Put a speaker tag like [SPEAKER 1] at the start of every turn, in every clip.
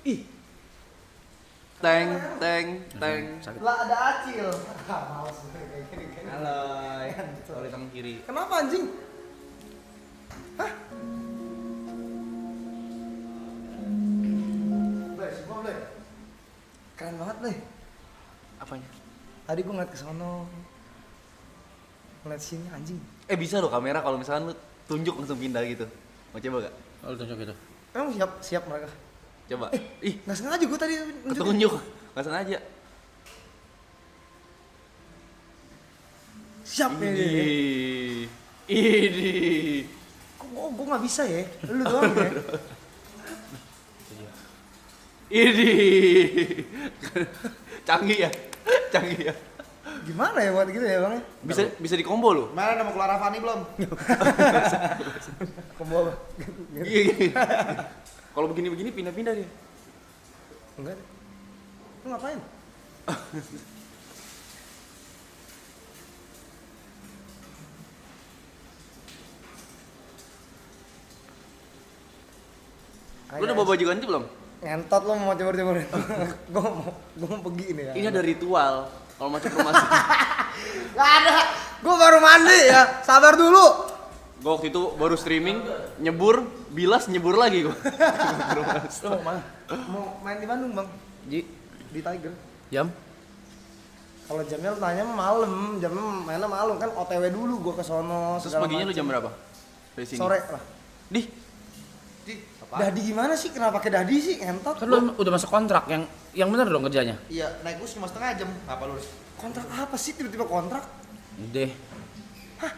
[SPEAKER 1] Ih.
[SPEAKER 2] Teng.
[SPEAKER 1] Sakit.
[SPEAKER 3] Lah ada acil. Males kayak gini.
[SPEAKER 2] Alay. Kalau di tangan kiri.
[SPEAKER 3] Kenapa anjing? Hah? Boleh. Keren banget nih.
[SPEAKER 2] Apanya?
[SPEAKER 3] Tadi gue ngeliat ke sono. Ngeliat sini anjing.
[SPEAKER 2] Bisa loh kamera kalau misalkan lu tunjuk langsung pindah gitu. Mau coba gak?
[SPEAKER 1] Oh, tunjuk gitu.
[SPEAKER 3] Emang siap mereka.
[SPEAKER 2] Coba.
[SPEAKER 3] Nggak sengaja gue tadi nunjukin.
[SPEAKER 2] Ketunjuk. Gak sengaja.
[SPEAKER 3] Siap ya dia.
[SPEAKER 2] Ini.
[SPEAKER 3] Kok gue nggak bisa ya? Lu doang ya?
[SPEAKER 2] Ini. Canggih ya?
[SPEAKER 3] Gimana ya buat gitu ya bang?
[SPEAKER 2] Bisa di combo loh.
[SPEAKER 4] Kemarin udah mau keluar Avani belum?
[SPEAKER 3] Combo apa?
[SPEAKER 2] Gini. Kalau begini pindah-pindah dia.
[SPEAKER 3] Enggak. Lu ngapain?
[SPEAKER 2] Lu udah bawa baju ganti belum?
[SPEAKER 3] Ngentot lo mau coba-coba. Gue mau pergi ini ya.
[SPEAKER 2] Ini ada ritual. Kalau mau ke rumah sih.
[SPEAKER 3] Gak ada. Gue baru mandi ya. Sabar dulu.
[SPEAKER 2] Gue waktu itu baru streaming, nyebur, bilas nyebur lagi gue.
[SPEAKER 3] Lo mau mana? Mau main di Bandung bang? Di Tiger.
[SPEAKER 1] Jam?
[SPEAKER 3] Kalau jamnya lu tanya malam, jamnya mainnya malam kan OTW dulu gue ke sono.
[SPEAKER 2] Terus
[SPEAKER 3] segala
[SPEAKER 2] paginya lu
[SPEAKER 3] macem.
[SPEAKER 2] jam berapa? Dari sini.
[SPEAKER 3] Sore lah.
[SPEAKER 2] Dih,
[SPEAKER 3] Dadi gimana sih? Kenapa pakai dadi sih? Ngentot.
[SPEAKER 1] Kan lu udah masuk kontrak yang bener dong kerjanya.
[SPEAKER 4] Iya, naik bus cuma setengah jam. Apa lu?
[SPEAKER 3] Kontrak apa sih tiba-tiba kontrak?
[SPEAKER 1] Udah. Hah?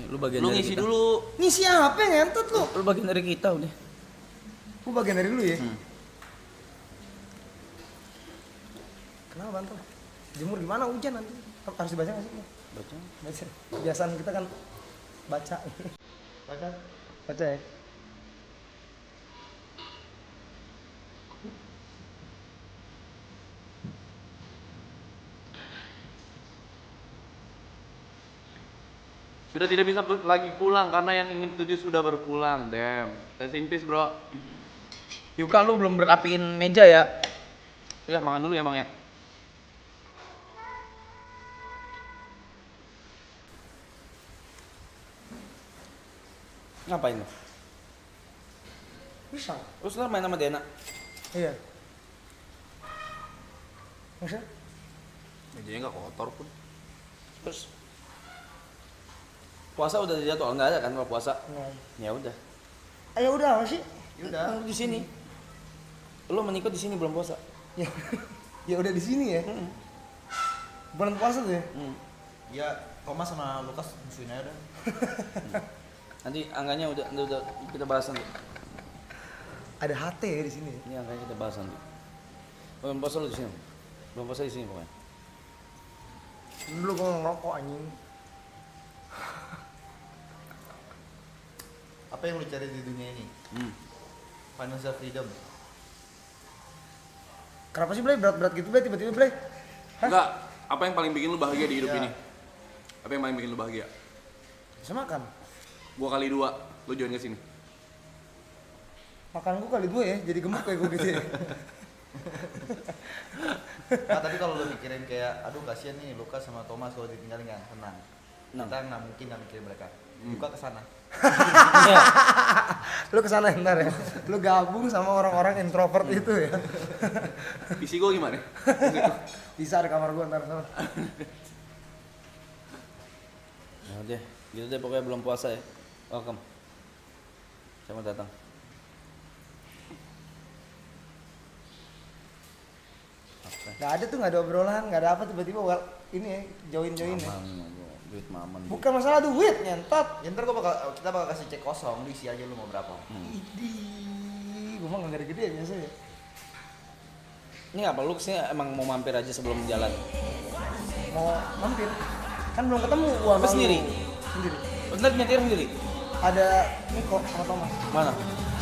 [SPEAKER 1] Lu bagian
[SPEAKER 2] lu
[SPEAKER 1] dari
[SPEAKER 2] ngisi
[SPEAKER 1] kita.
[SPEAKER 2] dulu.
[SPEAKER 3] Ngisi apa ngentot lu?
[SPEAKER 1] Lu bagian dari kita udah.
[SPEAKER 3] Gue bagian dari lu ya. Kenapa bantu? Jemur gimana hujan nanti? Harus dibaca nggak sih?
[SPEAKER 1] Baca.
[SPEAKER 3] Baca. Kebiasaan kita kan baca. Baca ya.
[SPEAKER 2] Sudah tidak bisa lagi pulang karena yang ingin tuju sudah berpulang. Damn. Rest in peace, bro.
[SPEAKER 1] Yuka lu belum berapiin meja ya?
[SPEAKER 2] Ya, makan dulu ya, Bang ya.
[SPEAKER 1] Ngapain lu?
[SPEAKER 3] Bisa.
[SPEAKER 1] Terus lu main sama Dena?
[SPEAKER 3] Iya. Bisa?
[SPEAKER 2] Mejanya nggak kotor pun.
[SPEAKER 1] Terus puasa udah dijadwal nggak ada kan kalau puasa?
[SPEAKER 3] Nggak.
[SPEAKER 1] Ya udah.
[SPEAKER 3] Ayo udah apa sih?
[SPEAKER 4] Yaudah.
[SPEAKER 1] Di sini. Lu menikah di sini belum puasa.
[SPEAKER 3] Ya, ya udah di sini ya. Bulan puasa tuh ya.
[SPEAKER 4] Ya, Thomas sama Lukas musuhin aja udah.
[SPEAKER 1] Nanti angkanya udah kita bahas nanti.
[SPEAKER 3] Ada HT ya di sini.
[SPEAKER 1] Ini angkanya kita bahas nanti. Belum puasa lu di sini. Belum puasa di sini pokoknya.
[SPEAKER 3] Dulu gue ngerokok anjing.
[SPEAKER 4] Apa yang lu cari di dunia ini? Financial freedom.
[SPEAKER 3] Kenapa sih Blay berat-berat gitu Blay tiba-tiba Blay? Hah?
[SPEAKER 2] Enggak, apa yang paling bikin lu bahagia di hidup
[SPEAKER 4] Iya.
[SPEAKER 2] ini? Apa yang paling bikin lu bahagia?
[SPEAKER 3] Bisa makan.
[SPEAKER 2] Gua kali 2, lu join ke sini.
[SPEAKER 3] Makan gue kali 2 ya, jadi gemuk kayak gue gitu ya.
[SPEAKER 4] Nah, tapi kalau lu mikirin kayak, aduh kasihan nih Lukas sama Thomas kalau ditinggalin kan, tenang.
[SPEAKER 1] Tenang.
[SPEAKER 4] Kita nggak mungkin nggak mikirin mereka. Luka kesana.
[SPEAKER 1] Iya.
[SPEAKER 3] Lu kesana ntar ya. Lu gabung sama orang-orang introvert itu ya.
[SPEAKER 2] Isi gua gimana?
[SPEAKER 3] Bisa di kamar gue ntar sama.
[SPEAKER 1] Ya udah, gitu deh pokoknya belum puasa ya. Welcome. Selamat datang.
[SPEAKER 3] Gak ada tuh, gak ada obrolan, gak ada apa tiba-tiba ini ya, join ya.
[SPEAKER 1] Duit maman.
[SPEAKER 3] Bukan masalah duit, nyentot.
[SPEAKER 4] Ya, ntar kita bakal kasih cek kosong, lu isi aja lu mau berapa.
[SPEAKER 3] Idih, gue mah gak gede-gede ya biasa ya.
[SPEAKER 1] Ini apa lu sih emang mau mampir aja sebelum jalan?
[SPEAKER 3] Mau mampir, kan belum ketemu gua sama lu.
[SPEAKER 1] Sendiri?
[SPEAKER 3] Sendiri.
[SPEAKER 1] Bener nyetir sendiri?
[SPEAKER 3] Ada Niko sama Thomas.
[SPEAKER 1] Mana?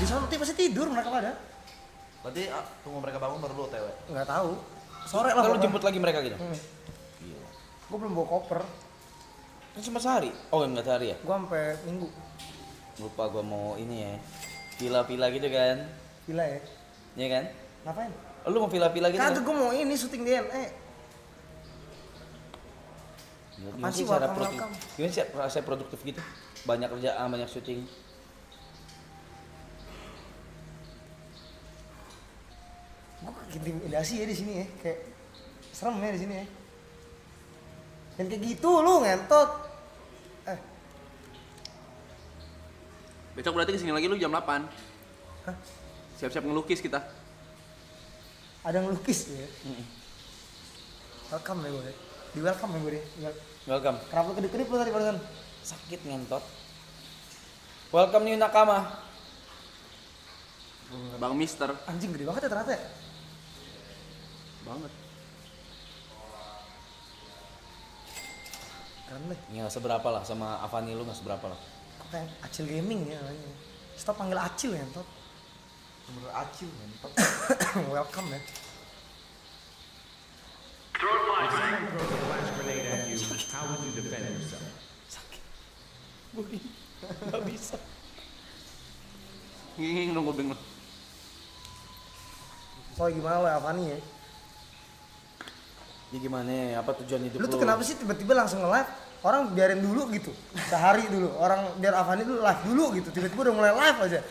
[SPEAKER 3] Di sana pasti tidur mereka pada.
[SPEAKER 4] Berarti tunggu mereka bangun baru lu OTW.
[SPEAKER 3] Nggak tahu. Sore lah.
[SPEAKER 1] Kalau jemput lagi mereka gitu?
[SPEAKER 3] Gila. Gue belum bawa koper.
[SPEAKER 1] Kan cuma sehari? Oh enggak sehari ya?
[SPEAKER 3] Gue sampai minggu.
[SPEAKER 1] Lupa gua mau ini ya. Pila-pila gitu kan?
[SPEAKER 3] Gila ya.
[SPEAKER 1] Iya kan?
[SPEAKER 3] Ngapain?
[SPEAKER 1] Lu mau villa-villa gitu?
[SPEAKER 3] Kagak, gue mau ini syuting DNA.
[SPEAKER 1] Gimana
[SPEAKER 3] Apaan sih
[SPEAKER 1] sih cara
[SPEAKER 3] welcome,
[SPEAKER 1] produktif?
[SPEAKER 3] welcome?
[SPEAKER 1] Gimana sih rasa produktif gitu? Banyak kerjaan, banyak syuting.
[SPEAKER 3] Gue intimidasi ya di sini ya, kayak serem ya di sini ya. Dan kayak gitu lu ngentot.
[SPEAKER 2] Besok berarti kesini lagi lu jam 8.
[SPEAKER 3] Hah?
[SPEAKER 2] Siap-siap ngelukis kita.
[SPEAKER 3] Ada yang lukis ya. Welcome ya gue. Di welcome ya gue deh.
[SPEAKER 1] Welcome.
[SPEAKER 3] Kenapa lu kedip-kedip lu tadi barusan?
[SPEAKER 1] Sakit ngentot. Welcome new nakama.
[SPEAKER 2] Bang Mister.
[SPEAKER 3] Anjing gede banget ya ternyata ya.
[SPEAKER 2] Banget.
[SPEAKER 3] Keren deh.
[SPEAKER 1] Nggak seberapa lah sama Avani lu, nggak seberapa lah.
[SPEAKER 3] Kok kayak Acil Gaming ya namanya. Stop panggil Acil ya ngentot.
[SPEAKER 4] Bener acil ngentot.
[SPEAKER 3] Welcome ya.
[SPEAKER 1] Budi, nggak bisa.
[SPEAKER 2] Nging nunggu bingung.
[SPEAKER 3] Soalnya gimana lo Avani ya?
[SPEAKER 1] Jadi gimana ya? Apa tujuan hidup
[SPEAKER 3] Lu tuh kenapa sih tiba-tiba langsung nge-live? Orang biarin dulu gitu, sehari dulu. Orang biar Avani dulu live dulu gitu. Tiba-tiba udah mulai live aja.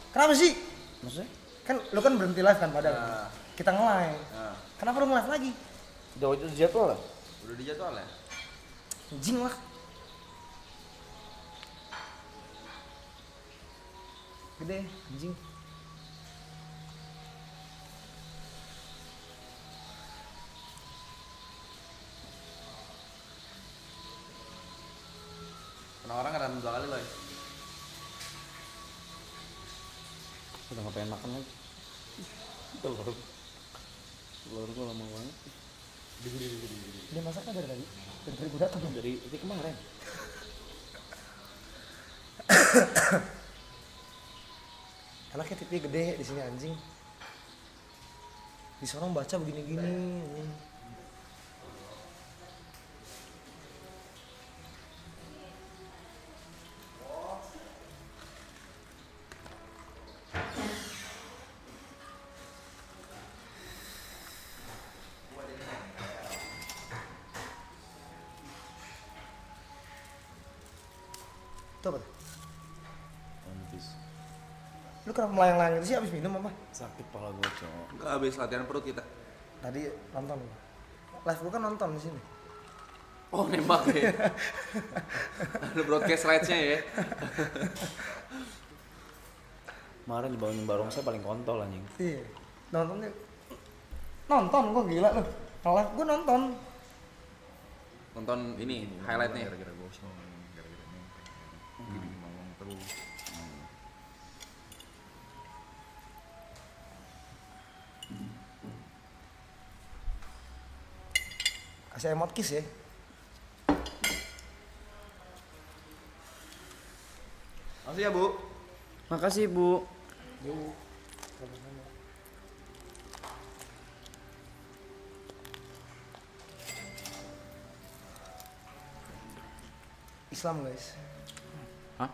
[SPEAKER 3] Kenapa sih?
[SPEAKER 1] Maksudnya?
[SPEAKER 3] Kan lu kan berhenti live kan padahal.
[SPEAKER 4] Nah.
[SPEAKER 3] Kita nge-live.
[SPEAKER 4] Nah,
[SPEAKER 3] Kenapa lu nge-live lagi?
[SPEAKER 1] Udah jadwal lah.
[SPEAKER 4] udah dijadwal ya?
[SPEAKER 3] Anjing lah. Gede, anjing.
[SPEAKER 4] Kena orang kan 2 kali loh.
[SPEAKER 1] Udah nggak pengen makan lagi. Telur. Telur gua lama banget.
[SPEAKER 3] Dia masaknya dari tadi. Dari gue datang.
[SPEAKER 1] Dari itu kemarin.
[SPEAKER 3] Anaknya TV gede di sini anjing. Di sana baca begini-gini anjing. Itu apa?
[SPEAKER 1] Habis.
[SPEAKER 3] Lu kenapa melayang-layang gitu sih abis minum apa?
[SPEAKER 1] Sakit pala gua, cowok.
[SPEAKER 2] Enggak habis latihan perut kita.
[SPEAKER 3] Tadi nonton. Live gua kan nonton di sini.
[SPEAKER 2] Oh, nembak ya. Ada broadcast rights-nya ya.
[SPEAKER 1] Kemarin dibangunin barongsai paling kontol anjing.
[SPEAKER 3] Iya. Nontonnya nonton gua gila lu. Live gua nonton.
[SPEAKER 2] Nonton ini highlight-nya.
[SPEAKER 4] Gara-gara gosong, gara-gara ini ngomong terus.
[SPEAKER 3] Kasih emot kiss ya.
[SPEAKER 4] Makasih ya, Bu.
[SPEAKER 1] Makasih, Bu.
[SPEAKER 3] Islam guys.
[SPEAKER 1] Hah?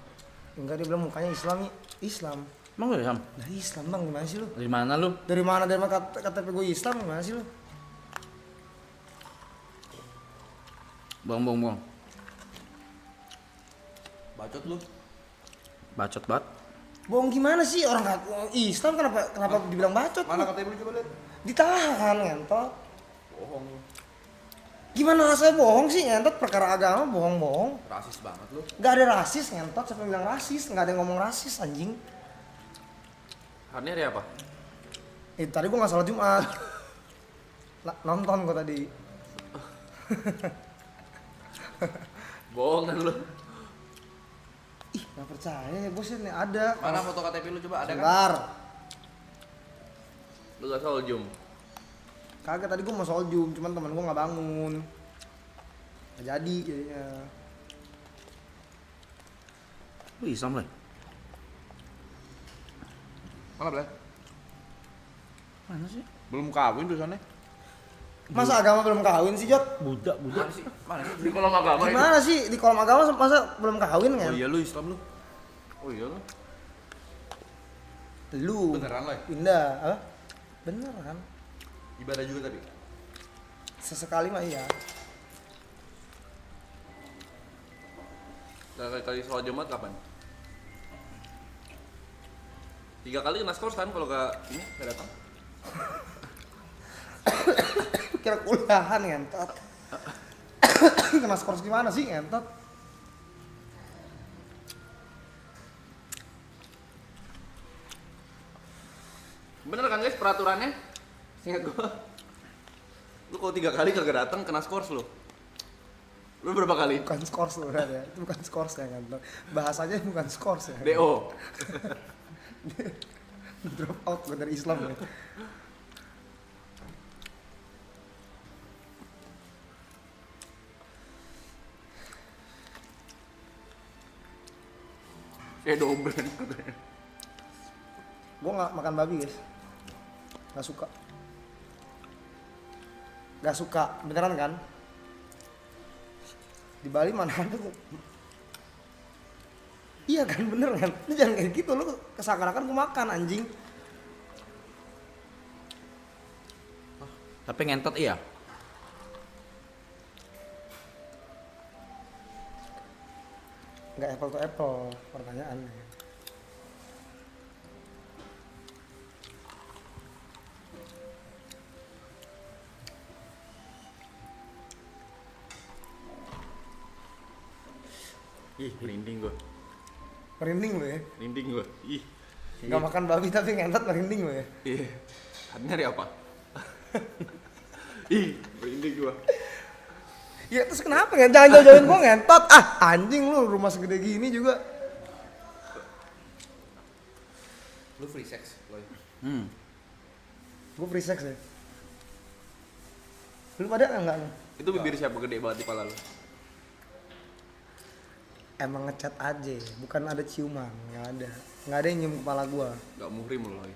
[SPEAKER 3] Enggak, dia bilang mukanya Islam. Islam.
[SPEAKER 1] Emang lu Sam?
[SPEAKER 3] Dari Islam bang, gimana sih lu?
[SPEAKER 1] Dari mana lu?
[SPEAKER 3] Dari mana KTP gue Islam, gimana sih lu?
[SPEAKER 1] Buang.
[SPEAKER 4] Bacot lu.
[SPEAKER 1] Bacot banget.
[SPEAKER 3] Bohong gimana sih orang Islam kenapa dibilang bacot?
[SPEAKER 4] Mana
[SPEAKER 3] lu?
[SPEAKER 4] KTP lu coba lihat?
[SPEAKER 3] Ditahan ngentot.
[SPEAKER 4] Bohong lu.
[SPEAKER 3] Gimana rasanya bohong sih ngentot, perkara agama bohong.
[SPEAKER 4] Rasis banget lu.
[SPEAKER 3] Gak ada rasis ngentot, siapa yang bilang rasis? Gak ada yang ngomong rasis anjing.
[SPEAKER 2] Hari ini hari apa?
[SPEAKER 3] Tadi gua gak salat Jumat. Nonton gua tadi.
[SPEAKER 2] Bohong kan lu.
[SPEAKER 3] Ih, gak percaya ya bos, ini ada.
[SPEAKER 4] Mana foto KTP lu coba, ada kan?
[SPEAKER 3] Sebentar.
[SPEAKER 2] Lu gak soal Jum.
[SPEAKER 3] Kagak, tadi gua mau soal Zoom, cuman temen gua gak bangun. Gak jadi jadinya.
[SPEAKER 1] Lu Islam lah.
[SPEAKER 4] Mana, Bel?
[SPEAKER 1] Mana sih?
[SPEAKER 4] Belum kawin tuh sana.
[SPEAKER 3] Masa agama belum kawin sih, Jot?
[SPEAKER 1] Budak.
[SPEAKER 4] Mana sih? Mana sih?
[SPEAKER 2] Di kolom agama itu.
[SPEAKER 3] Gimana sih? Di kolom agama masa belum kawin kan?
[SPEAKER 4] Oh iya lu Islam lu.
[SPEAKER 2] Oh iya lu.
[SPEAKER 3] Lu.
[SPEAKER 4] Beneran, Loy?
[SPEAKER 3] Pindah, apa? Beneran.
[SPEAKER 4] Ibadah juga tapi.
[SPEAKER 3] Sesekali mah iya.
[SPEAKER 2] Kali sholat Jumat kapan? 3 kali kena skors kan kalau ini nggak datang.
[SPEAKER 3] Kira kuliahan ngentot. Kena skor gimana sih ngentot?
[SPEAKER 2] Bener kan guys peraturannya? Ingat gua. Lu kalau 3 kali kagak datang kena skors lu. Lu berapa kali?
[SPEAKER 3] Bukan skors sebenarnya, itu bukan skors ya ngentot. Bahasanya bukan skors ya.
[SPEAKER 2] DO.
[SPEAKER 3] Drop out gue dari Islam ya.
[SPEAKER 2] Double katanya.
[SPEAKER 3] Gue nggak makan babi guys, nggak suka. Nggak suka, beneran kan? Di Bali mana ada tuh? Iya kan, bener kan? Lu jangan kayak gitu, lu kesakarakan gue makan anjing.
[SPEAKER 1] Tapi ngentot iya.
[SPEAKER 3] Nggak apple to apple pertanyaannya.
[SPEAKER 2] Ih, merinding gua.
[SPEAKER 3] Merinding lu ya?
[SPEAKER 2] Merinding gua. Ih.
[SPEAKER 3] Nggak makan babi tapi ngentot merinding lu ya?
[SPEAKER 2] Iya. Nyari apa? Ih, merinding gua.
[SPEAKER 3] Ya terus kenapa ngentot? Jangan jauh-jauhin gue ngentot. Ah anjing lu, rumah segede gini juga.
[SPEAKER 4] Lu free sex, Boy.
[SPEAKER 3] Gue free sex ya. Belum ada enggak?
[SPEAKER 2] Itu bibir siapa gede banget di kepala lu?
[SPEAKER 3] Emang ngecat aja, bukan ada ciuman, nggak ada yang nyium kepala gua.
[SPEAKER 2] Gak muhrim lu lagi.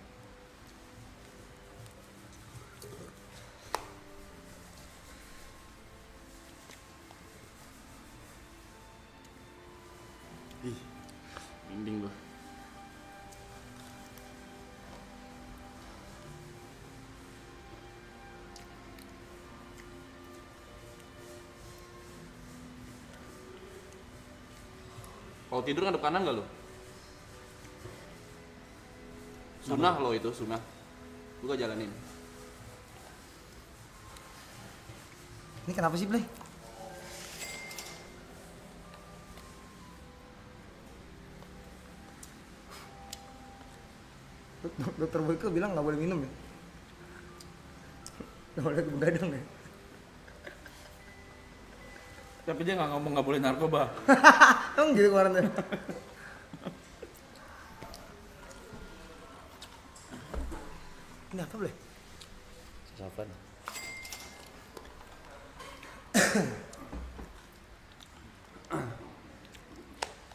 [SPEAKER 2] Ih, merinding gua. Kalau tidur ngadep kanan nggak lo? Sunah lo itu, sunah. Lu gak jalanin.
[SPEAKER 3] Ini kenapa sih, Blay? Dokter Boyke bilang nggak boleh minum ya? Nggak boleh begadang ya?
[SPEAKER 1] Tapi dia nggak ngomong nggak boleh narkoba.
[SPEAKER 3] Emang gitu kemarin ya? Ini apa, Blay?
[SPEAKER 1] Sasapan.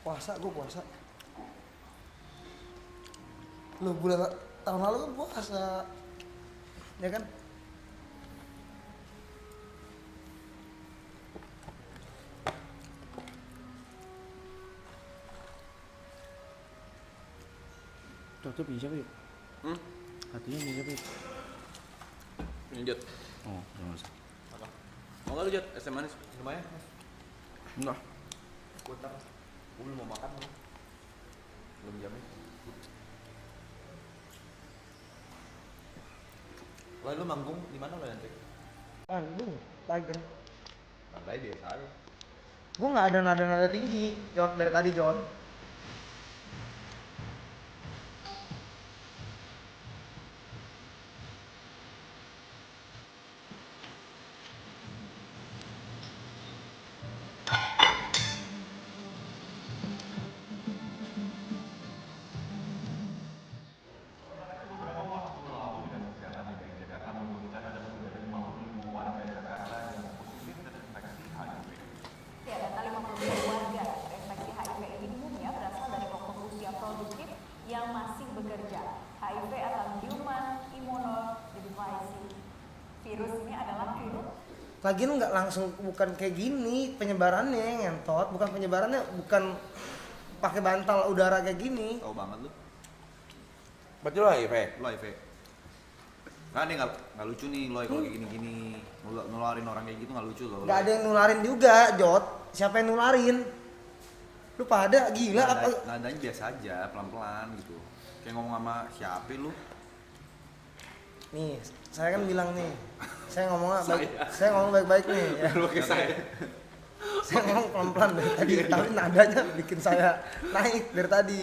[SPEAKER 3] Puasa, gue puasa. Lu bulan tahun lalu kan puasa, ya kan?
[SPEAKER 1] Tuh punya siapa yuk? Hatinya punya siapa yuk?
[SPEAKER 2] Lanjut.
[SPEAKER 1] Oh, jangan usah.
[SPEAKER 2] Apa? Mau nggak lu Jat? Es teh manis?
[SPEAKER 4] Lumayan.
[SPEAKER 1] Enggak.
[SPEAKER 4] Gue ntar, gue belum mau makan lu. Belum jamnya. Lalu lu manggung di mana lo nanti?
[SPEAKER 3] Bandung, Tiger.
[SPEAKER 4] Lantai biasa aja.
[SPEAKER 3] Gue nggak ada nada-nada tinggi, John, dari tadi John.
[SPEAKER 5] Ya, data 52 warga terinfeksi HIV ini umumnya berasal dari kelompok usia produktif yang masih bekerja. HIV atau Human Immunodeficiency. Virus ini adalah virus.
[SPEAKER 3] Lagian nggak langsung, bukan kayak gini penyebarannya ngentot, bukan penyebarannya, bukan pakai bantal udara kayak gini.
[SPEAKER 4] Tahu banget lu.
[SPEAKER 1] Berarti lo HIV?
[SPEAKER 4] Lu HIV.
[SPEAKER 2] Kan dia nggak lucu nih Loy kalau kayak gini-gini. Nularin orang kayak gitu nggak lucu loh.
[SPEAKER 3] Gak ada yang nularin juga, Jot. Siapa yang nularin? Lu pada gila apa?
[SPEAKER 2] Nadanya biasa aja, pelan-pelan gitu. Kayak ngomong sama siapa lu?
[SPEAKER 3] Nih, saya kan bilang nih. Saya ngomong baik-baik nih ya.
[SPEAKER 2] Kayak saya.
[SPEAKER 3] Saya ngomong pelan-pelan dari tadi, tapi nadanya bikin saya naik dari tadi.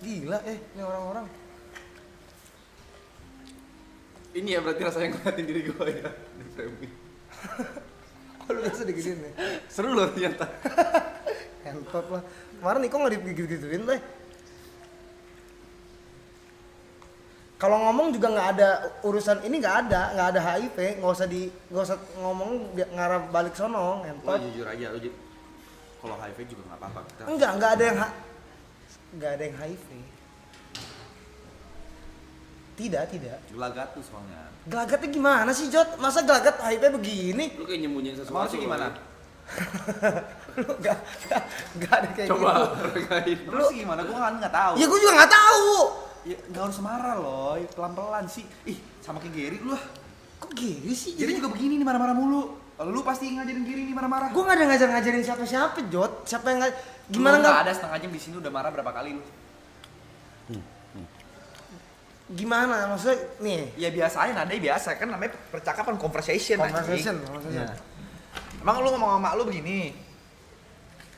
[SPEAKER 3] Gila ini orang-orang.
[SPEAKER 2] Ini ya berarti rasanya ngeliatin diri gue ya di framing.
[SPEAKER 3] Kok lu biasa digituin nih?
[SPEAKER 2] Seru loh ternyata.
[SPEAKER 3] Entot lah. Kemarin Niko nggak digigit-gituin lah. Kalau ngomong juga nggak ada urusan ini, nggak ada HIV, nggak usah ngomong ngarah balik sono,
[SPEAKER 2] Lo
[SPEAKER 3] entot.
[SPEAKER 2] jujur aja, kalau HIV juga nggak apa-apa kita.
[SPEAKER 3] Nggak ada yang HIV. Tidak.
[SPEAKER 2] Gelagat tuh soalnya.
[SPEAKER 3] Gelagatnya gimana sih, Jot? Masa gelagat HIV begini?
[SPEAKER 2] Lu kayak nyembunyiin
[SPEAKER 1] Emang
[SPEAKER 2] sesuatu.
[SPEAKER 1] sih gimana?
[SPEAKER 3] Lu nggak ada kayak
[SPEAKER 2] Coba
[SPEAKER 3] gitu.
[SPEAKER 2] regain.
[SPEAKER 4] Lu sih gimana? Gua kan nggak tahu.
[SPEAKER 3] Ya gue juga nggak tahu.
[SPEAKER 4] Ya nggak harus marah loh, pelan-pelan sih. Ih, sama kayak Gary lu lah.
[SPEAKER 3] Kok gini sih?
[SPEAKER 4] Gary juga begini nih marah-marah mulu. Lu pasti ngajarin Gary nih marah-marah.
[SPEAKER 3] Gue nggak ada ngajarin siapa-siapa, Jot. Siapa yang
[SPEAKER 4] Gimana
[SPEAKER 3] gimana nggak?
[SPEAKER 4] ada setengah jam di sini udah marah berapa kali lu?
[SPEAKER 3] Gimana maksudnya nih?
[SPEAKER 4] Ya biasa aja, nadanya biasa kan namanya percakapan conversation.
[SPEAKER 3] Conversation.
[SPEAKER 4] Ya. Emang lu ngomong sama lu begini?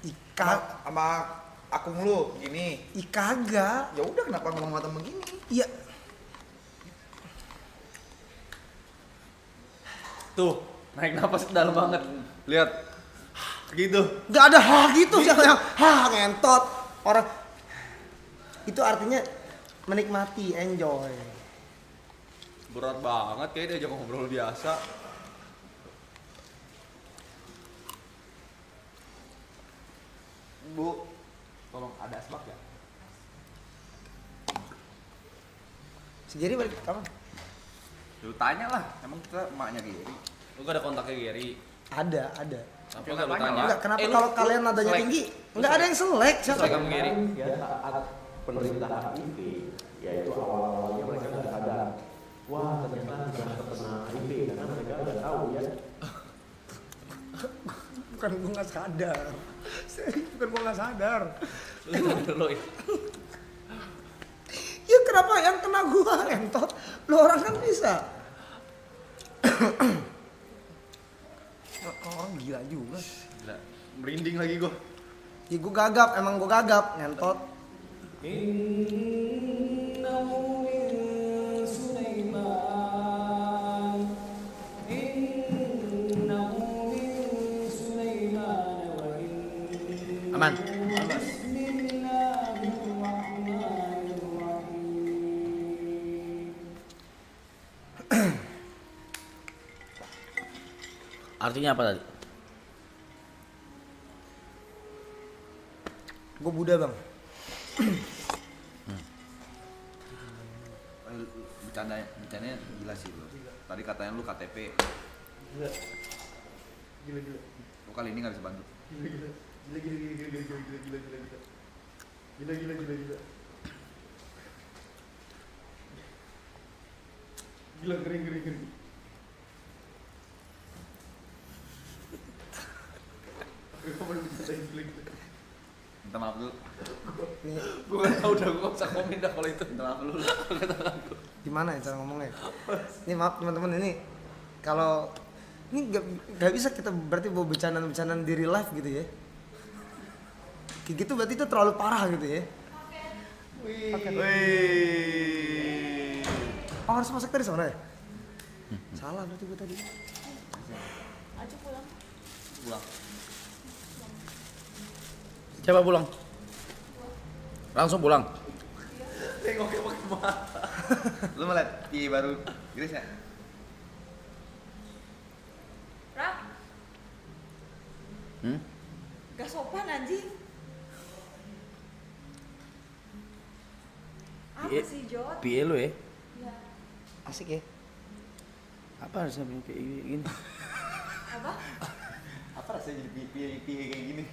[SPEAKER 3] Ika,
[SPEAKER 4] Sama akung lu begini?
[SPEAKER 3] kagak.
[SPEAKER 4] Ya udah kenapa ngomong sama temen begini?
[SPEAKER 3] Iya.
[SPEAKER 2] Tuh, naik napas dalam banget. Lihat. Gitu.
[SPEAKER 3] Gak ada gitu siapa yang ngentot. Orang itu artinya menikmati, enjoy.
[SPEAKER 2] Berat banget kayak diajak ngobrol biasa. Bu, tolong ada asbak ya?
[SPEAKER 3] Si Gary balik kapan?
[SPEAKER 2] Lu tanya lah, emang kita emaknya Gary.
[SPEAKER 1] Lu gak ada kontaknya Gary?
[SPEAKER 3] Ada.
[SPEAKER 1] Kenapa
[SPEAKER 2] Ya,
[SPEAKER 1] gak lu
[SPEAKER 2] tanya
[SPEAKER 1] tanya?
[SPEAKER 2] lah.
[SPEAKER 3] Enggak, kenapa
[SPEAKER 1] lu-
[SPEAKER 3] kalau
[SPEAKER 1] lu
[SPEAKER 3] kalian nadanya
[SPEAKER 1] selek.
[SPEAKER 3] tinggi? Enggak ada yang selek, siapa?
[SPEAKER 1] Selek sama Gary?
[SPEAKER 6] Ya saat penderita HIV, yaitu awal-awalnya mereka nggak sadar, wah ternyata sudah terkena HIV karena mereka nggak tahu ya.
[SPEAKER 3] Bukan gue nggak sadar. Serius, bukan gue nggak sadar.
[SPEAKER 1] Lu
[SPEAKER 3] Ya kenapa yang kena gua entot? Lu orang kan bisa. Orang gila juga.
[SPEAKER 2] Gila, merinding lagi gua.
[SPEAKER 3] Ya gua gagap, emang gua gagap ngentot.
[SPEAKER 1] aman. Artinya apa tadi?
[SPEAKER 3] Gua Buddha bang.
[SPEAKER 2] Bercandanya gila sih lu. Tadi katanya lu KTP.
[SPEAKER 3] Gila.
[SPEAKER 2] Lu kali ini nggak bisa bantu.
[SPEAKER 3] Gila ngeri.
[SPEAKER 2] Minta maaf dulu.
[SPEAKER 1] Gue gak tau udah, gue gak bisa komen dah kalau itu.
[SPEAKER 2] Minta maaf dulu.
[SPEAKER 3] Gimana ya cara ngomongnya? Ini maaf teman-teman, ini kalau ini nggak bisa kita berarti bawa bercandaan di real life gitu ya. Kayak gitu berarti itu terlalu parah gitu ya.
[SPEAKER 2] Wih.
[SPEAKER 3] Oh harus masak tadi sebenarnya? Salah berarti gue tadi.
[SPEAKER 5] Aja pulang.
[SPEAKER 2] Pulang.
[SPEAKER 1] Coba pulang. Langsung pulang.
[SPEAKER 2] Tengoknya pakai mata. Lu mau liat PI baru Grace nggak?
[SPEAKER 5] Rak,
[SPEAKER 1] Hmm?
[SPEAKER 5] gak sopan anjing. Apa
[SPEAKER 1] Iya.
[SPEAKER 5] sih Jod?
[SPEAKER 1] PA lu ya?
[SPEAKER 5] Ya.
[SPEAKER 3] Asik ya?
[SPEAKER 1] Apa harusnya kayak gini?
[SPEAKER 5] Apa?
[SPEAKER 2] Apa rasanya jadi PI kayak gini?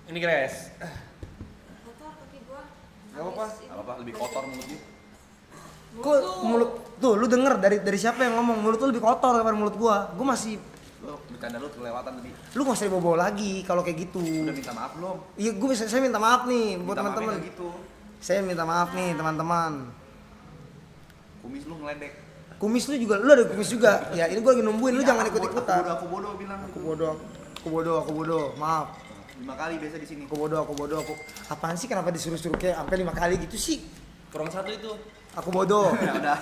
[SPEAKER 1] Ini Grace.
[SPEAKER 5] Kotor kaki gua.
[SPEAKER 3] Gak apa-apa.
[SPEAKER 2] Gak apa-apa, lebih kotor mulut dia.
[SPEAKER 3] Kok mulut tuh lu denger dari siapa yang ngomong mulut lu lebih kotor daripada mulut gua. Gua masih
[SPEAKER 2] Lo bercanda lu kelewatan tadi.
[SPEAKER 3] lu gak usah dibawa lagi kalau kayak gitu.
[SPEAKER 2] Udah minta maaf belum?
[SPEAKER 3] Iya, saya minta maaf nih buat
[SPEAKER 2] Minta maafnya
[SPEAKER 3] teman-teman.
[SPEAKER 2] nggak gitu.
[SPEAKER 3] Saya minta maaf nih teman-teman.
[SPEAKER 2] Kumis lu ngeledek.
[SPEAKER 3] Kumis lu juga, lu ada kumis juga. Ya ini gua lagi nungguin, lu jangan ikut-ikutan.
[SPEAKER 2] Aku bodoh bilang.
[SPEAKER 3] Aku bodoh. Maaf.
[SPEAKER 2] 5 kali biasa di sini.
[SPEAKER 3] Aku bodoh. Apaan sih kenapa disuruh-suruh kayak sampai 5 kali gitu sih?
[SPEAKER 2] Kurang 1 itu.
[SPEAKER 3] Aku bodoh.
[SPEAKER 2] Ya udah.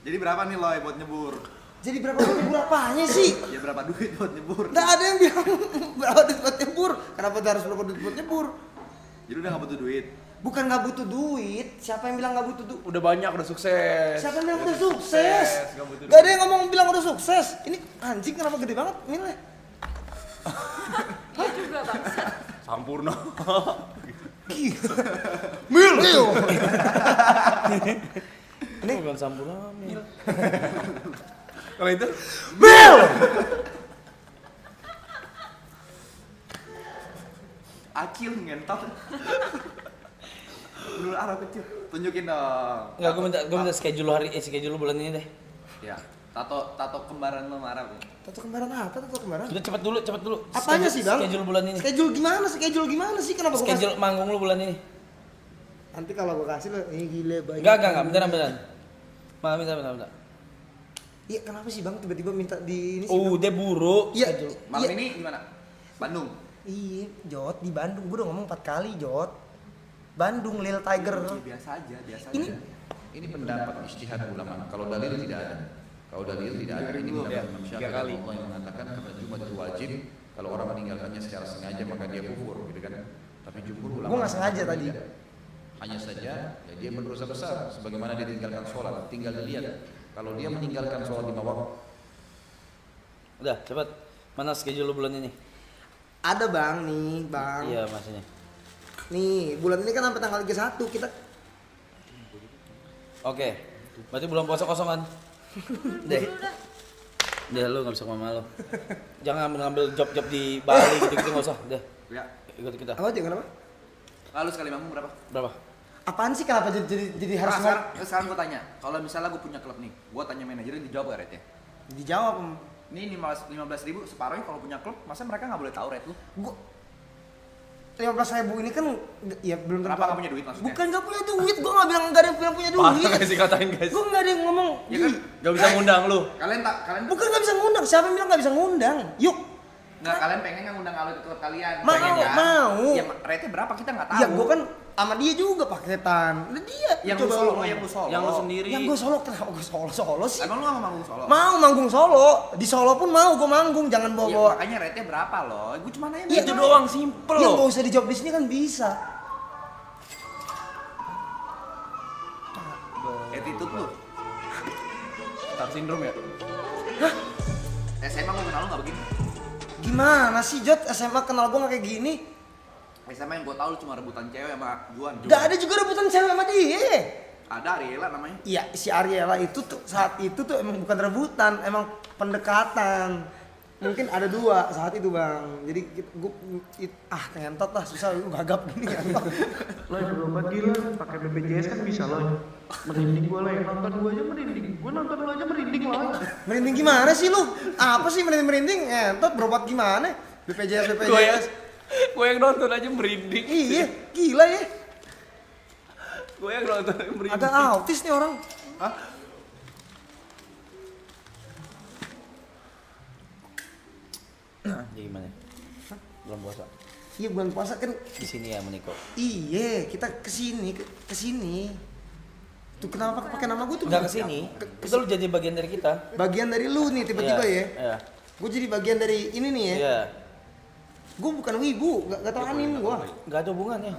[SPEAKER 2] Jadi berapa nih Loy buat nyebur?
[SPEAKER 3] Jadi berapa apanya sih?
[SPEAKER 2] Ya berapa duit buat nyebur?
[SPEAKER 3] Nggak ada yang bilang berapa duit buat nyebur. Kenapa harus berapa duit buat nyebur?
[SPEAKER 2] Jadi udah gak butuh duit.
[SPEAKER 3] Bukan nggak butuh duit. Siapa yang bilang nggak butuh duit?
[SPEAKER 1] Udah banyak, udah sukses.
[SPEAKER 3] Siapa yang bilang udah sukses?
[SPEAKER 1] Nggak butuh
[SPEAKER 3] Gak ada yang ngomong bilang udah sukses. Ini anjing kenapa gede banget nilai?
[SPEAKER 5] Dia juga bangsa.
[SPEAKER 1] Sampurna.
[SPEAKER 3] Mil.
[SPEAKER 1] Ini bukan sampurna, Mil. Kalau itu
[SPEAKER 3] Mil.
[SPEAKER 2] Acil ngentot. Menurut arah kecil. Tunjukin dong.
[SPEAKER 1] enggak, gue minta schedule bulan ini deh.
[SPEAKER 2] Ya. Tato kembaran lo marah.
[SPEAKER 3] Tato kembaran apa? Tato kembaran?
[SPEAKER 1] Sudah cepet dulu.
[SPEAKER 3] Apanya sih, Bang?
[SPEAKER 1] Schedule bulan ini.
[SPEAKER 3] Schedule gimana sih? Kenapa gua kasih?
[SPEAKER 1] Schedule manggung lu bulan ini.
[SPEAKER 3] Nanti kalau gua kasih lo, ini gile banyak.
[SPEAKER 1] Enggak, beneran. Minta.
[SPEAKER 3] Iya, kenapa sih Bang tiba-tiba minta di ini sih?
[SPEAKER 1] Oh,
[SPEAKER 3] Bang?
[SPEAKER 1] dia buruk.
[SPEAKER 3] Iya.
[SPEAKER 2] Malam
[SPEAKER 3] Iya.
[SPEAKER 2] ini gimana? Bandung.
[SPEAKER 3] Iya, Jot di Bandung. Gua udah ngomong 4 kali, Jot. Bandung Lil Tiger.
[SPEAKER 2] Biasa aja.
[SPEAKER 3] Ini
[SPEAKER 4] Ini pendapat ijtihad ulama. Kalau dalil tidak ada. Kalau dalil tidak ada, ini pendapat Imam Syafi'i Allah yang mengatakan karena Jumat itu wajib. Kalau orang meninggalkannya secara sengaja maka dia kufur, gitu kan? Tapi jumhur ulama.
[SPEAKER 3] Gua nggak sengaja tadi.
[SPEAKER 4] tidak. Hanya saja ya dia berdosa besar, sebagaimana dia tinggalkan sholat. Tinggal dilihat. Kalau dia meninggalkan sholat 5 waktu,
[SPEAKER 1] Udah, cepet. Mana schedule lu bulan ini?
[SPEAKER 3] ada Bang nih, Bang.
[SPEAKER 1] Iya, maksudnya.
[SPEAKER 3] Nih, bulan ini kan sampai tanggal 31 kita
[SPEAKER 1] Oke. Berarti bulan puasa kosongan. Deh. Deh, lu enggak bisa sama lo. Jangan ngambil job-job di Bali gitu-gitu enggak usah. Deh,
[SPEAKER 2] Ya.
[SPEAKER 1] ikut kita.
[SPEAKER 3] apa aja kenapa?
[SPEAKER 2] Lalu sekali manggung berapa?
[SPEAKER 1] Berapa?
[SPEAKER 3] Apaan sih kenapa jadi harus
[SPEAKER 2] Sekarang gue tanya, kalau misalnya gue punya klub nih, gue tanya manajernya dijawab gak rate-nya?
[SPEAKER 3] dijawab?
[SPEAKER 2] Ini 15.000 separuhnya kalau punya klub, masa mereka nggak boleh tahu rate lu?
[SPEAKER 3] Gua 15.000 ini kan ya belum
[SPEAKER 2] Kenapa nggak punya duit maksudnya?
[SPEAKER 3] Bukan nggak punya duit, gua nggak bilang nggak ada yang punya duit.
[SPEAKER 1] Parah sih katain guys.
[SPEAKER 3] Gua nggak ada yang ngomong.
[SPEAKER 2] Ya kan?
[SPEAKER 1] Enggak bisa ngundang lu.
[SPEAKER 2] Kalian
[SPEAKER 3] Bukan nggak bisa ngundang. Siapa yang bilang nggak bisa ngundang? Yuk.
[SPEAKER 2] nggak kalian pengen nggak ngundang Alwi ke klub kalian?
[SPEAKER 3] Mau,
[SPEAKER 2] Pengen kan?
[SPEAKER 3] mau.
[SPEAKER 2] Ya rate-nya berapa kita nggak tahu.
[SPEAKER 3] Ya gua kan sama dia juga paketan. Nah, dia
[SPEAKER 2] yang lu solo, yang lu solo.
[SPEAKER 1] Yang lu sendiri.
[SPEAKER 3] Yang gua solo kenapa gua solo sih?
[SPEAKER 2] Emang lu nggak mau manggung solo?
[SPEAKER 3] Mau manggung solo. Di Solo pun mau gua manggung, jangan
[SPEAKER 2] Ya,
[SPEAKER 3] bawa-bawa.
[SPEAKER 2] makanya rate-nya berapa loh? Gue cuma nanya.
[SPEAKER 3] Iya,
[SPEAKER 1] Itu doang simple
[SPEAKER 3] Ya
[SPEAKER 1] loh.
[SPEAKER 3] nggak usah dijawab di sini kan bisa.
[SPEAKER 2] Attitude lu.
[SPEAKER 1] Star syndrome ya?
[SPEAKER 2] SMA gue kenal lu nggak begini.
[SPEAKER 3] Gimana sih Jot? SMA kenal gua nggak kayak gini?
[SPEAKER 2] SMA yang gue tahu lu cuma rebutan cewek sama Juan.
[SPEAKER 3] Udah ada juga rebutan cewek sama dia.
[SPEAKER 2] Ada Ariela namanya.
[SPEAKER 3] Iya, si Ariela itu tuh saat itu tuh emang bukan rebutan, emang pendekatan. Mungkin ada 2 saat itu Bang. Jadi ngentot lah, susah lu gagap gini ngentot.
[SPEAKER 6] Lo yang berobat gila, pakai BPJS kan bisa lo. Merinding gua lah, nonton gua aja merinding. Gua nonton lo aja merinding lah.
[SPEAKER 3] Merinding gimana sih lu? Apa sih merinding? Ngentot berobat gimana? BPJS.
[SPEAKER 1] Gue yang nonton aja merinding.
[SPEAKER 3] Iya, gila ya.
[SPEAKER 1] Gue yang nonton aja merinding.
[SPEAKER 3] Ada autis nih orang.
[SPEAKER 2] Hah?
[SPEAKER 1] Jadi gimana? Belum puasa.
[SPEAKER 3] Iya bulan puasa kan.
[SPEAKER 1] Di sini ya Meniko.
[SPEAKER 3] Iya, kita kesini. Tuh kenapa pakai nama gue tuh?
[SPEAKER 1] Enggak kesini. Itu lu jadi bagian dari kita.
[SPEAKER 3] Bagian dari lu nih tiba-tiba
[SPEAKER 1] Iya,
[SPEAKER 3] ya.
[SPEAKER 1] Iya.
[SPEAKER 3] Gue jadi bagian dari ini nih ya.
[SPEAKER 1] Iya.
[SPEAKER 3] Gue bukan wibu, gak tau anim gue.
[SPEAKER 1] Enggak ada hubungannya.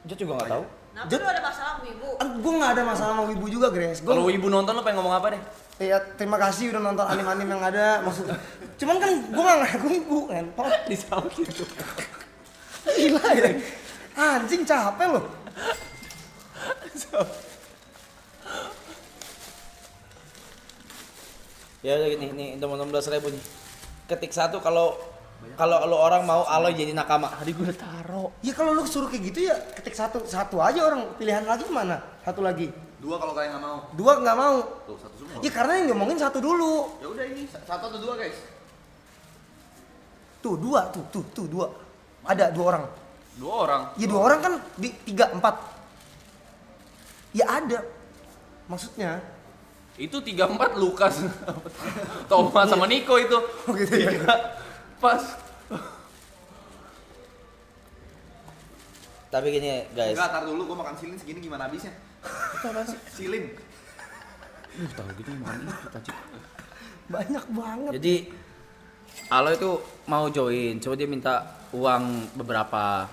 [SPEAKER 1] Jod juga enggak tahu.
[SPEAKER 5] Nah,
[SPEAKER 3] Jod-
[SPEAKER 5] lu ada masalah sama ibu.
[SPEAKER 3] Gue gak ada masalah sama wibu juga, Grace.
[SPEAKER 1] Kalau ibu nonton lu pengen ngomong apa deh?
[SPEAKER 3] Ya terima kasih udah nonton anim-anim yang ada. Maksud, cuman kan gue gak ngaku wibu kan.
[SPEAKER 1] Di samping itu.
[SPEAKER 3] Gila ya. Anjing capek loh.
[SPEAKER 1] Ya udah gini, nih 16.000 nih. ketik satu kalau lo orang mau Aloy jadi nakama. Tadi gue udah taro.
[SPEAKER 3] Ya kalau lu suruh kayak gitu ya ketik satu aja orang, pilihan lagi mana? Satu lagi.
[SPEAKER 2] 2 kalau kalian nggak mau.
[SPEAKER 3] 2 nggak mau.
[SPEAKER 2] Tuh 1 semua.
[SPEAKER 3] Ya karena yang ngomongin 1 dulu.
[SPEAKER 2] Ya udah ini 1 atau 2 guys.
[SPEAKER 3] Tuh 2, tuh 2. Ada 2 orang.
[SPEAKER 2] 2 orang.
[SPEAKER 3] Ya 2 orang kan di 3, 4. Ya ada. Maksudnya.
[SPEAKER 2] Itu 3-4 Lukas, Thomas sama Niko itu.
[SPEAKER 3] Oh gitu ya.
[SPEAKER 2] Pas.
[SPEAKER 1] Tapi gini guys.
[SPEAKER 2] Enggak, tar dulu gua makan silin segini gimana habisnya?
[SPEAKER 1] Itu apa sih?
[SPEAKER 2] Silin.
[SPEAKER 1] Tahu gitu mana itu tadi.
[SPEAKER 3] Banyak banget.
[SPEAKER 1] Jadi Aloy itu mau join, coba dia minta uang beberapa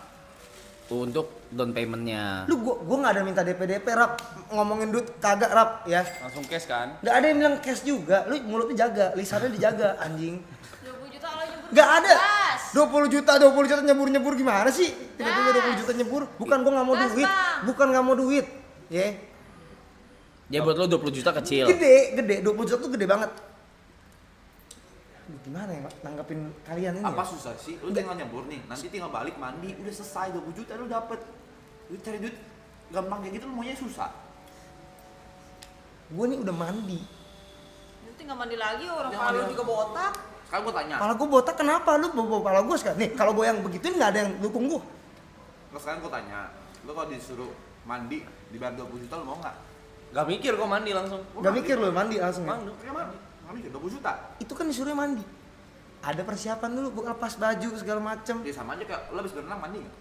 [SPEAKER 1] untuk down paymentnya.
[SPEAKER 3] Lu gua nggak ada minta DP rap, ngomongin duit kagak rap ya.
[SPEAKER 2] Langsung cash kan?
[SPEAKER 3] Nggak ada yang bilang cash juga. Lu mulutnya jaga, lisannya dijaga anjing.
[SPEAKER 5] 20 juta Aloy nyebur.
[SPEAKER 3] Nggak ada.
[SPEAKER 5] Gas.
[SPEAKER 3] 20 juta nyebur gimana sih? Tiba-tiba 20 juta nyebur. Bukan gua nggak mau
[SPEAKER 5] Gas,
[SPEAKER 3] duit.
[SPEAKER 5] Bang.
[SPEAKER 3] Bukan nggak mau duit. Ya.
[SPEAKER 1] Ya buat lo 20 juta kecil.
[SPEAKER 3] Gede. 20 juta tuh gede banget. Gimana ya nanggepin kalian ini?
[SPEAKER 2] Apa
[SPEAKER 3] Ya?
[SPEAKER 2] susah sih? Lu tinggal nyebur nih, nanti tinggal balik mandi, udah selesai 20 juta lu dapet. Lu cari duit gampang kayak gitu lu maunya susah.
[SPEAKER 3] Gua nih udah mandi.
[SPEAKER 5] Lu tinggal mandi lagi orang
[SPEAKER 2] Tinggal
[SPEAKER 5] kali
[SPEAKER 2] mandi
[SPEAKER 5] juga botak.
[SPEAKER 2] Sekarang gua tanya.
[SPEAKER 3] Pala gua botak kenapa? Lu bawa pala gua sekarang. Nih, kalau gua yang begituin nggak ada yang dukung gua.
[SPEAKER 2] Sekarang gua tanya, lu kalau disuruh mandi dibayar 20 juta lu mau nggak? Gak mikir gua mandi langsung.
[SPEAKER 3] Gak mikir lu mandi langsung ya?
[SPEAKER 2] Mandi, kayak mandi. Mandi 20 juta.
[SPEAKER 3] Itu kan disuruh mandi. Ada persiapan dulu, bukan lepas baju segala macem.
[SPEAKER 2] Ya sama aja kayak lu habis berenang mandi nggak?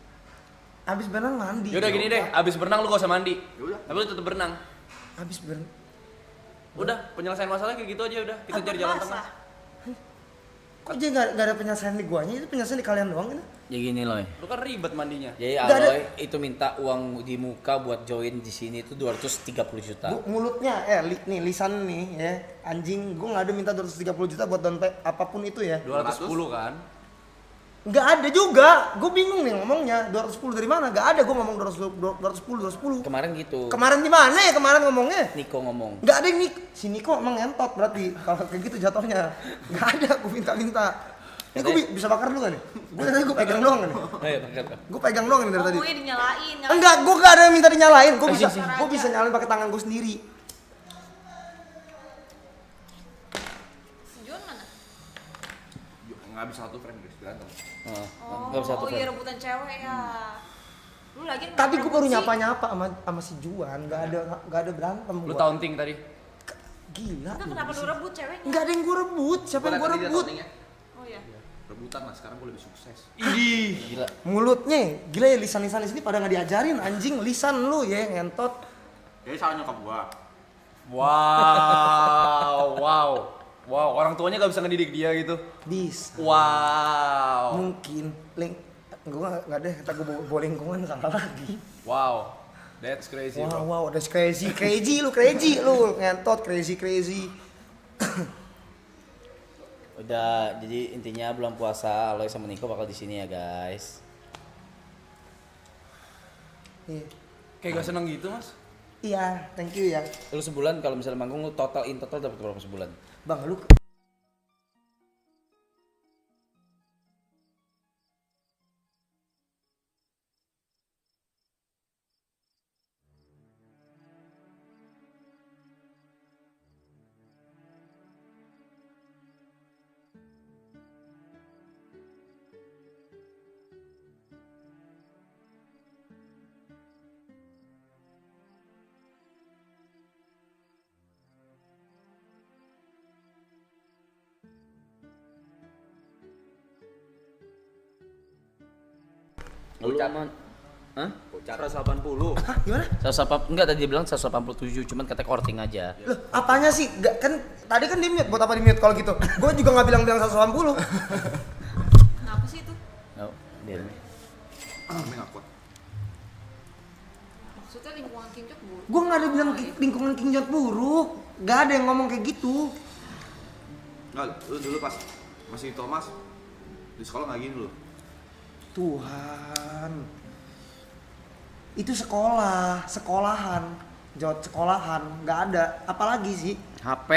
[SPEAKER 3] Abis berenang mandi.
[SPEAKER 2] Yaudah gini deh, abis berenang lu gak usah mandi.
[SPEAKER 3] Yaudah.
[SPEAKER 2] Tapi lu tetep berenang.
[SPEAKER 3] Abis berenang.
[SPEAKER 2] Udah, penyelesaian masalah kayak gitu aja udah. Kita cari jalan tengah.
[SPEAKER 3] Kok dia gak ada penyelesaian di guanya? Itu penyelesaian di kalian doang ini?
[SPEAKER 1] Ya gini loh.
[SPEAKER 2] Lu kan ribet mandinya.
[SPEAKER 1] Jadi
[SPEAKER 3] Nggak ada.
[SPEAKER 1] Aloy itu minta uang di muka buat join di sini itu 230 juta.
[SPEAKER 3] Mulutnya, nih lisan nih ya. Anjing, gue gak ada minta 230 juta buat down apapun itu ya.
[SPEAKER 2] 210 kan?
[SPEAKER 3] Gak ada juga, gue bingung nih ngomongnya. 210 dari mana? Gak ada gue ngomong 210.
[SPEAKER 1] Kemarin gitu.
[SPEAKER 3] Kemarin di mana ya kemarin ngomongnya?
[SPEAKER 1] Niko ngomong.
[SPEAKER 3] Gak ada yang si Niko emang ngentot berarti kalau kayak gitu jatuhnya. Gak ada, gue minta. Ini gue bisa bakar dulu kan nih? Gue pegang doang kan nih?
[SPEAKER 1] Ayo pakai.
[SPEAKER 3] Gue pegang doang nih dari tadi.
[SPEAKER 5] Ngomongnya dinyalain.
[SPEAKER 3] Enggak, gue gak ada yang minta dinyalain.
[SPEAKER 1] Sini.
[SPEAKER 3] Gue bisa nyalain pakai tangan gue sendiri.
[SPEAKER 5] Si John mana?
[SPEAKER 2] Nggak bisa satu frame guys, berantem.
[SPEAKER 1] Enggak usah
[SPEAKER 5] Oh
[SPEAKER 1] tuh.
[SPEAKER 5] iya rebutan cewek ya. Lu lagi
[SPEAKER 3] Tadi gue baru nyapa sama si Juan, gak ada berantem.
[SPEAKER 2] Lu
[SPEAKER 3] gua.
[SPEAKER 2] taunting tadi?
[SPEAKER 3] Gila.
[SPEAKER 5] Enggak,
[SPEAKER 3] lu
[SPEAKER 5] kenapa
[SPEAKER 3] sih.
[SPEAKER 5] lu rebut ceweknya?
[SPEAKER 3] Nggak ada yang gue rebut. Siapa yang gue rebut?
[SPEAKER 5] Oh iya.
[SPEAKER 2] Rebutan lah, sekarang gue lebih sukses.
[SPEAKER 1] Idih, gila.
[SPEAKER 3] Mulutnya, gila ya lisan-lisan di sini pada nggak diajarin anjing lisan lu ya ngentot.
[SPEAKER 2] Jadi salah nyokap gua. Wow, orang tuanya gak bisa ngedidik dia gitu.
[SPEAKER 3] Bisa.
[SPEAKER 2] Wow.
[SPEAKER 3] Mungkin gue nggak deh kata gue bawa lingkungan salah lagi.
[SPEAKER 2] Wow. That's crazy, bro.
[SPEAKER 3] Wow, that's crazy lu ngentot crazy.
[SPEAKER 1] Udah, jadi intinya bulan puasa Aloy sama Niko bakal di sini ya, guys.
[SPEAKER 3] Iya.
[SPEAKER 2] Kayak gak seneng gitu, Mas?
[SPEAKER 3] Iya, thank you ya.
[SPEAKER 1] Lu sebulan kalau misalnya manggung lu total dapat berapa sebulan?
[SPEAKER 3] Bang, lu
[SPEAKER 1] Lu aman? Hah?
[SPEAKER 2] 180.
[SPEAKER 3] hah gimana?
[SPEAKER 1] 180 enggak tadi dia bilang 187 cuman kata korting aja.
[SPEAKER 3] Loh, apanya sih? Gak kan tadi kan di mute, buat apa di mute kalau gitu? Gue juga nggak bilang 180.
[SPEAKER 5] Kenapa sih itu?
[SPEAKER 1] Oh, dia nih.
[SPEAKER 2] Ini gak kuat.
[SPEAKER 5] Maksudnya lingkungan kinjok buruk.
[SPEAKER 3] Gue nggak ada bilang lingkungan King John buruk. Gak ada yang ngomong kayak gitu.
[SPEAKER 2] Nggak, lu dulu pas masih Thomas di sekolah gak gini lu.
[SPEAKER 3] Tuhan, itu sekolahan, jawab sekolahan, nggak ada. Apalagi sih?
[SPEAKER 1] HP.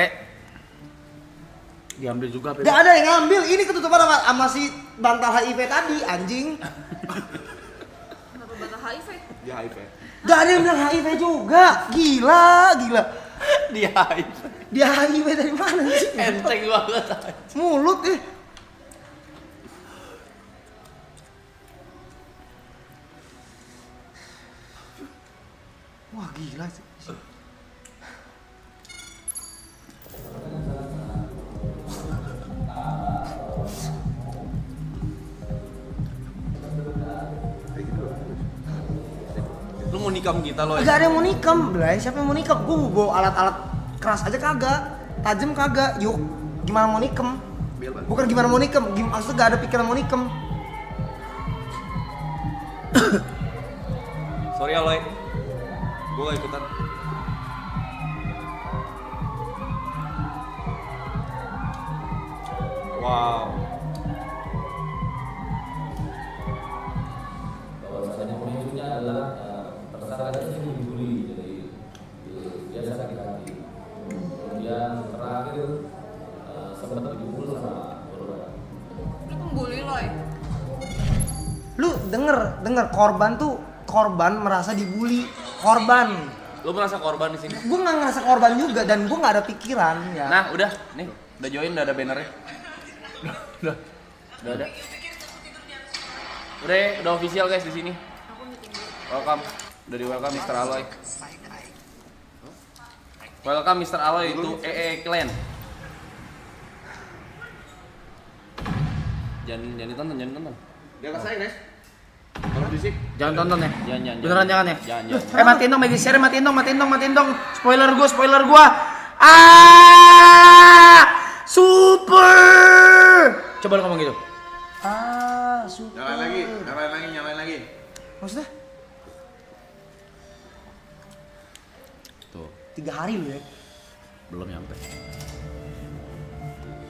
[SPEAKER 1] Diambil juga, Beb.
[SPEAKER 3] Gak ada yang ngambil, ini ketutupan sama si bantal HIV tadi, anjing.
[SPEAKER 5] Kenapa bantal HIV?
[SPEAKER 2] Dia HIV.
[SPEAKER 3] Gak ada yang bilang HIV juga, gila.
[SPEAKER 1] Dia HIV.
[SPEAKER 3] Dia HIV dari mana sih?
[SPEAKER 1] Enteng banget.
[SPEAKER 3] Mulut Wah gila sih.
[SPEAKER 2] Lu mau nikam kita loh.
[SPEAKER 3] Gak ada yang mau nikam, Blay. Siapa yang mau nikam? Gue bawa alat-alat keras aja kagak, tajam kagak. Yuk, gimana mau nikam? Bukan gimana mau nikam, maksudnya gak ada pikiran mau nikam.
[SPEAKER 2] Sorry Aloy. Gue gak ikutan. Wow.
[SPEAKER 7] Bahwasanya pemicunya adalah tersangkanya sih dibully, jadi dia sakit hati. Kemudian terakhir sempat dipukul sama korban.
[SPEAKER 5] Lu pembuli Loy.
[SPEAKER 3] Lu denger korban merasa dibully. Korban.
[SPEAKER 2] Lu merasa korban di sini?
[SPEAKER 3] Gue nggak ngerasa korban juga dan gue nggak ada pikiran ya.
[SPEAKER 2] Nah, udah. Nih, udah join, udah ada bannernya. Udah ada. Udah official guys di sini. Welcome. Udah di welcome Mr. Aloy. Welcome Mr. Aloy itu Clan. Jangan ditonton. Dia kasih guys. Kalau fisik
[SPEAKER 1] Jangan tonton ya.
[SPEAKER 2] Jangan.
[SPEAKER 1] Beneran jangan ya.
[SPEAKER 2] Jangan.
[SPEAKER 1] Matiin dong, bagi share, matiin dong. Spoiler gua. Super. Coba lu ngomong gitu.
[SPEAKER 3] Super.
[SPEAKER 2] Nyalain lagi.
[SPEAKER 3] Maksudnya?
[SPEAKER 1] Tuh,
[SPEAKER 3] 3 hari lu ya.
[SPEAKER 1] belum nyampe.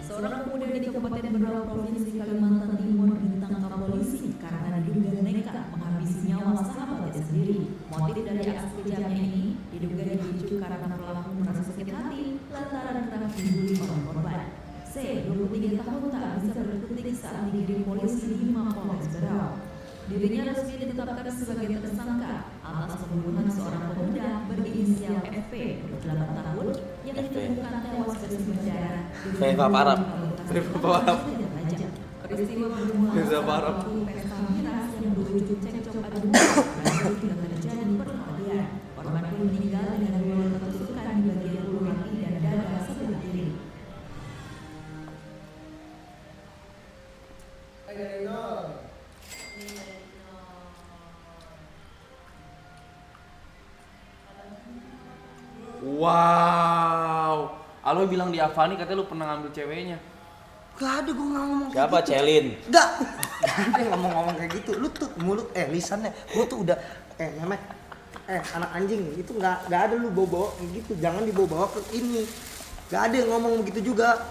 [SPEAKER 8] Seorang pemuda di Kabupaten Berau, Provinsi Kalimantan Timur ditangkap polisi karena diduga nekat menghabisi nyawa sahabatnya sendiri. Motif dari aksi kejamnya ini diduga dipicu karena pelaku merasa sakit hati lantaran kerap dibully oleh korban. C, 23 tahun tak bisa berkutik saat digiring polisi di Mapolres Berau. Dirinya resmi ditetapkan sebagai tersangka atas pembunuhan seorang pemuda berinisial FP 28 tahun yang ditemukan tewas bersimbah darah di
[SPEAKER 1] Feva Arab.
[SPEAKER 8] Peristiwa bermula saat waktu pesta miras yang berujung cekcok adu mulut hingga terjadi perkelahian. Korban pun meninggal dengan 2 luka tusukan di bagian bulu kaki dan dada sebelah kiri.
[SPEAKER 2] Wow. Aloy bilang di Avani katanya lu pernah ngambil ceweknya.
[SPEAKER 3] Gak ada, gue nggak ngomong kayak
[SPEAKER 1] Siapa
[SPEAKER 3] gitu.
[SPEAKER 1] Celin?
[SPEAKER 3] Gak ada yang ngomong kayak gitu. Lu tuh mulut, lisannya, gue tuh udah, Memek, anak anjing, itu nggak ada lu bawa kayak gitu. Jangan dibawa ke ini. Gak ada yang ngomong begitu juga.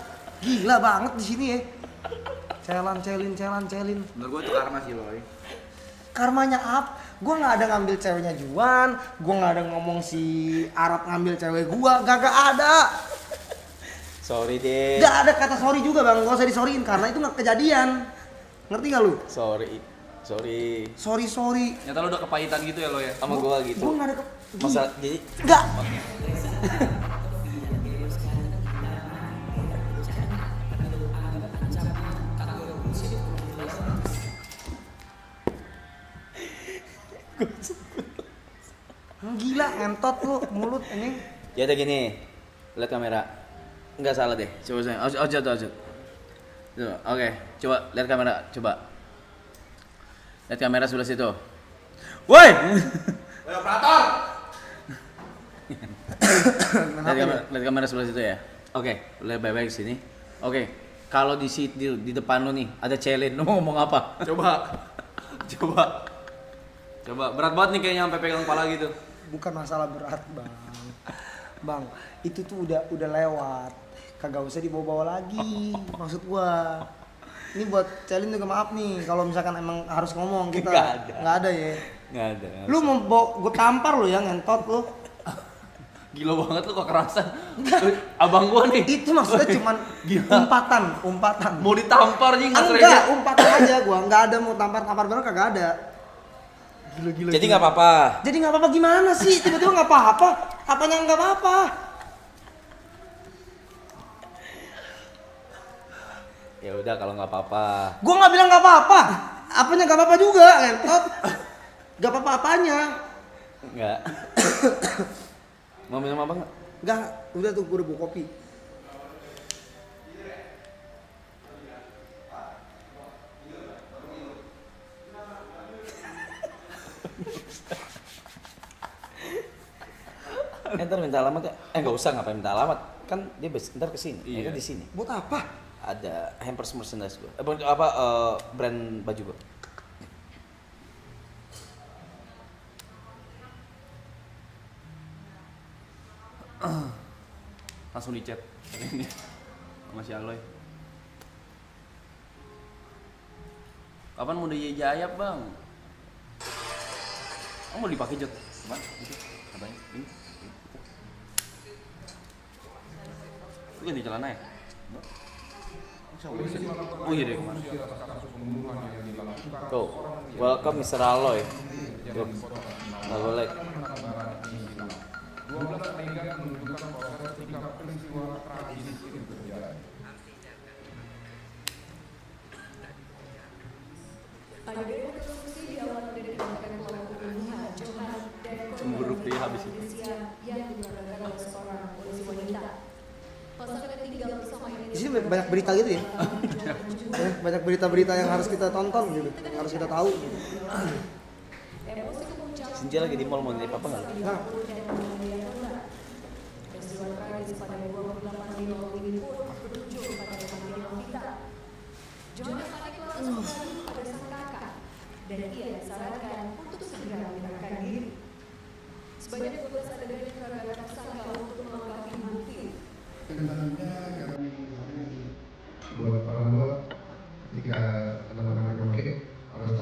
[SPEAKER 3] Gila banget di sini ya. Celin.
[SPEAKER 2] Menurut gue itu karma sih Loy.
[SPEAKER 3] Karmanya apa? Gue nggak ada ngambil ceweknya Juan. Gue nggak ada ngomong si Arab ngambil cewek gue. Gak ada.
[SPEAKER 1] Sorry deh.
[SPEAKER 3] Gak ada kata sorry juga bang. Gak usah disoriin karena itu nggak kejadian. Ngerti gak lu?
[SPEAKER 1] Sorry.
[SPEAKER 3] Sorry.
[SPEAKER 2] Nyata lu udah kepahitan gitu ya lo ya.
[SPEAKER 1] Sama gua gitu.
[SPEAKER 3] Gue nggak ada
[SPEAKER 1] Masa jadi
[SPEAKER 3] Gak. Gila entot lu mulut ini.
[SPEAKER 1] ya udah gini. Lihat kamera. Enggak salah deh. Coba saya. Ojo. Oke, coba lihat kamera, coba. Lihat kamera sebelah situ. Woi.
[SPEAKER 2] Operator.
[SPEAKER 1] Lihat kamera sebelah situ ya. Oke, lihat baik-baik sini. Oke, kalau di depan lu nih ada Celin, lu mau ngomong apa?
[SPEAKER 2] Coba berat banget nih kayaknya sampai pegang kepala gitu.
[SPEAKER 3] Bukan masalah berat bang, itu tuh udah lewat, kagak usah dibawa-bawa lagi. Maksud gua ini buat Celin juga maaf nih kalau misalkan emang harus ngomong kita nggak ada ya.
[SPEAKER 1] Nggak ada.
[SPEAKER 3] Lu mau bawa gua tampar lu ya ngentot lu.
[SPEAKER 2] Gila banget lu kok kerasan. Abang gua nih.
[SPEAKER 3] Itu maksudnya cuman umpatan.
[SPEAKER 2] Mau ditampar nih
[SPEAKER 3] Enggak, umpatan aja gua. Enggak ada mau tampar bener kagak ada. Gila.
[SPEAKER 1] Jadi nggak apa-apa.
[SPEAKER 3] Jadi nggak apa-apa gimana sih? Tiba-tiba nggak apa-apa. Apanya nggak apa-apa?
[SPEAKER 1] Ya udah kalau nggak apa-apa.
[SPEAKER 3] Gua nggak bilang nggak apa-apa. Apanya nggak apa-apa juga, ngentot. Nggak apa-apa apanya.
[SPEAKER 1] Enggak. Mau minum apa nggak?
[SPEAKER 3] Enggak, udah tuh gua udah bawa kopi.
[SPEAKER 1] Ntar minta alamat ya? Nggak usah, ngapain minta alamat? Kan dia ntar kesini, ya kan di sini.
[SPEAKER 3] Buat apa?
[SPEAKER 1] Ada hampers merchandise gue. Brand baju gue.
[SPEAKER 2] Langsung di chat. Ini sama si Aloy. Kapan mau dijayap, Bang? Oh, mau dipakai Jot? Apa? Itu. Katanya. Ini. Itu ganti celana ya? Oh iya deh kemarin.
[SPEAKER 1] Tuh, welcome Mr. Aloy. Tuh, nggak boleh.
[SPEAKER 9] 12 adegan menunjukkan proses ketika peristiwa tragis itu terjadi.
[SPEAKER 5] Adegan rekonstruksi diawali dari tindakan pelaku pembunuhan jahat dan
[SPEAKER 2] Cemburu pria habis itu.
[SPEAKER 5] yang dilakukan oleh seorang polisi wanita. Pasangan tinggal bersama ini.
[SPEAKER 3] Di sini banyak berita gitu ya. Banyak berita-berita yang harus kita tonton gitu, yang harus kita tahu.
[SPEAKER 5] Emosi kepuncak.
[SPEAKER 1] Sinja lagi di mall mau nitip apa nggak?
[SPEAKER 3] Nah,
[SPEAKER 5] peristiwa tragis pada 28 Mei lalu ini pun berujung pada kematian Novita. Johanna panik langsung mengadu pada sang kakak dan ia disarankan untuk segera menyerahkan diri. Sebanyak 12 adegan yang terhadap tersangka untuk melengkapi bukti.
[SPEAKER 9] Kendalanya kami buat para buat ketika anak-anak oke harus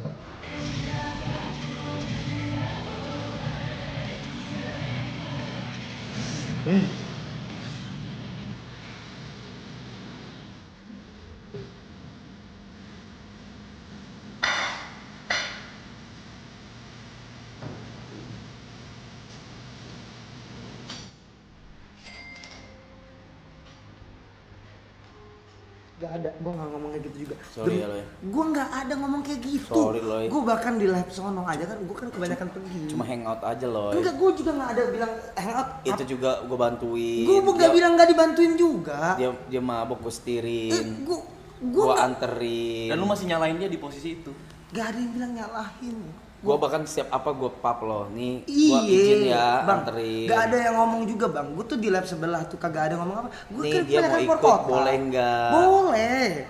[SPEAKER 3] Gak ada, gue gak ngomong kayak gitu juga.
[SPEAKER 1] Sorry ya, Loy.
[SPEAKER 3] Gue gak ada ngomong kayak gitu.
[SPEAKER 1] Sorry, Loy.
[SPEAKER 3] Gue bahkan di live sono aja kan, gue kan kebanyakan pergi.
[SPEAKER 1] Cuma hangout aja loh.
[SPEAKER 3] Enggak, gue juga gak ada bilang hangout.
[SPEAKER 1] Itu juga gue bantuin.
[SPEAKER 3] Gue gak bilang gak dibantuin juga.
[SPEAKER 1] Dia mabok, gue setirin.
[SPEAKER 3] Gue
[SPEAKER 1] Gue anterin.
[SPEAKER 2] Dan lu masih nyalain dia di posisi itu.
[SPEAKER 3] gak ada yang bilang nyalahin.
[SPEAKER 1] Gue bahkan setiap apa gue pap loh. Nih, gue izin ya,
[SPEAKER 3] bang,
[SPEAKER 1] anterin.
[SPEAKER 3] gak ada yang ngomong juga bang. Gue tuh di lab sebelah tuh kagak ada ngomong apa. Gue
[SPEAKER 1] Nih dia mau ikut, boleh nggak?
[SPEAKER 3] Boleh.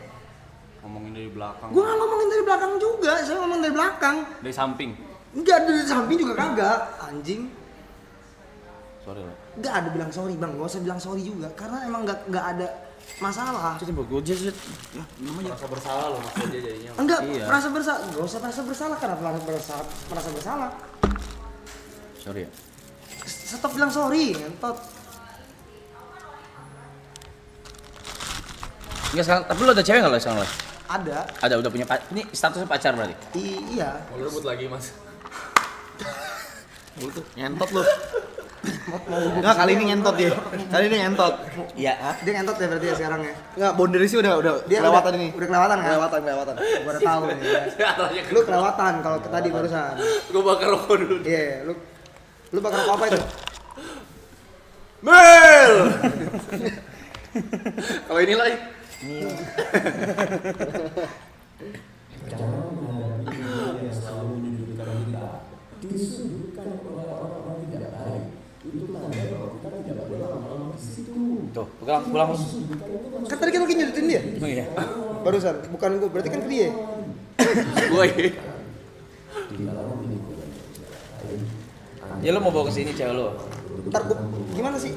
[SPEAKER 2] Ngomongin dari belakang.
[SPEAKER 3] Gue gak ngomongin dari belakang juga. Saya ngomong dari belakang.
[SPEAKER 2] Dari samping.
[SPEAKER 3] Enggak, dari samping juga kagak. Anjing.
[SPEAKER 1] Sorry loh.
[SPEAKER 3] Gak ada bilang sorry bang. Gak usah bilang sorry juga. Karena emang gak ada masalah.
[SPEAKER 1] Jadi gue jadi
[SPEAKER 2] Merasa bersalah loh Mas Oja jadinya.
[SPEAKER 3] Enggak,
[SPEAKER 1] Iya.
[SPEAKER 3] merasa bersalah. Gak usah merasa bersalah. Kenapa merasa bersalah?
[SPEAKER 1] sorry ya.
[SPEAKER 3] Stop bilang sorry, ngentot.
[SPEAKER 1] Enggak sekarang, tapi lo ada cewek nggak lo sekarang lo?
[SPEAKER 3] Ada.
[SPEAKER 1] Udah punya ini statusnya pacar berarti?
[SPEAKER 3] Iya.
[SPEAKER 2] Mau rebut lagi Mas. Lu tuh ngentot lu.
[SPEAKER 3] Enggak, kali ini ngentot dia. Kali ini ngentot.
[SPEAKER 1] Iya.
[SPEAKER 3] Dia ngentot ya berarti ya sekarang ya.
[SPEAKER 6] Enggak, boundary sih udah
[SPEAKER 3] Dia
[SPEAKER 6] kelewatan ini.
[SPEAKER 3] Udah kelewatan kan?
[SPEAKER 6] Kelewatan.
[SPEAKER 3] Gua udah tahu nih. Lu kelewatan kalau tadi barusan.
[SPEAKER 2] Gua bakar rokok dulu.
[SPEAKER 3] Iya, lu bakar apa itu?
[SPEAKER 2] Mel. Kalau ini lah.
[SPEAKER 1] Tuh, pulang.
[SPEAKER 3] Kan tadi kan lagi nyudutin dia.
[SPEAKER 1] Oh iya.
[SPEAKER 3] Barusan, bukan gua, berarti kan ke dia.
[SPEAKER 2] Gua ini.
[SPEAKER 1] Ya lo mau bawa ke sini cewek lo?
[SPEAKER 3] Ntar gua gimana sih?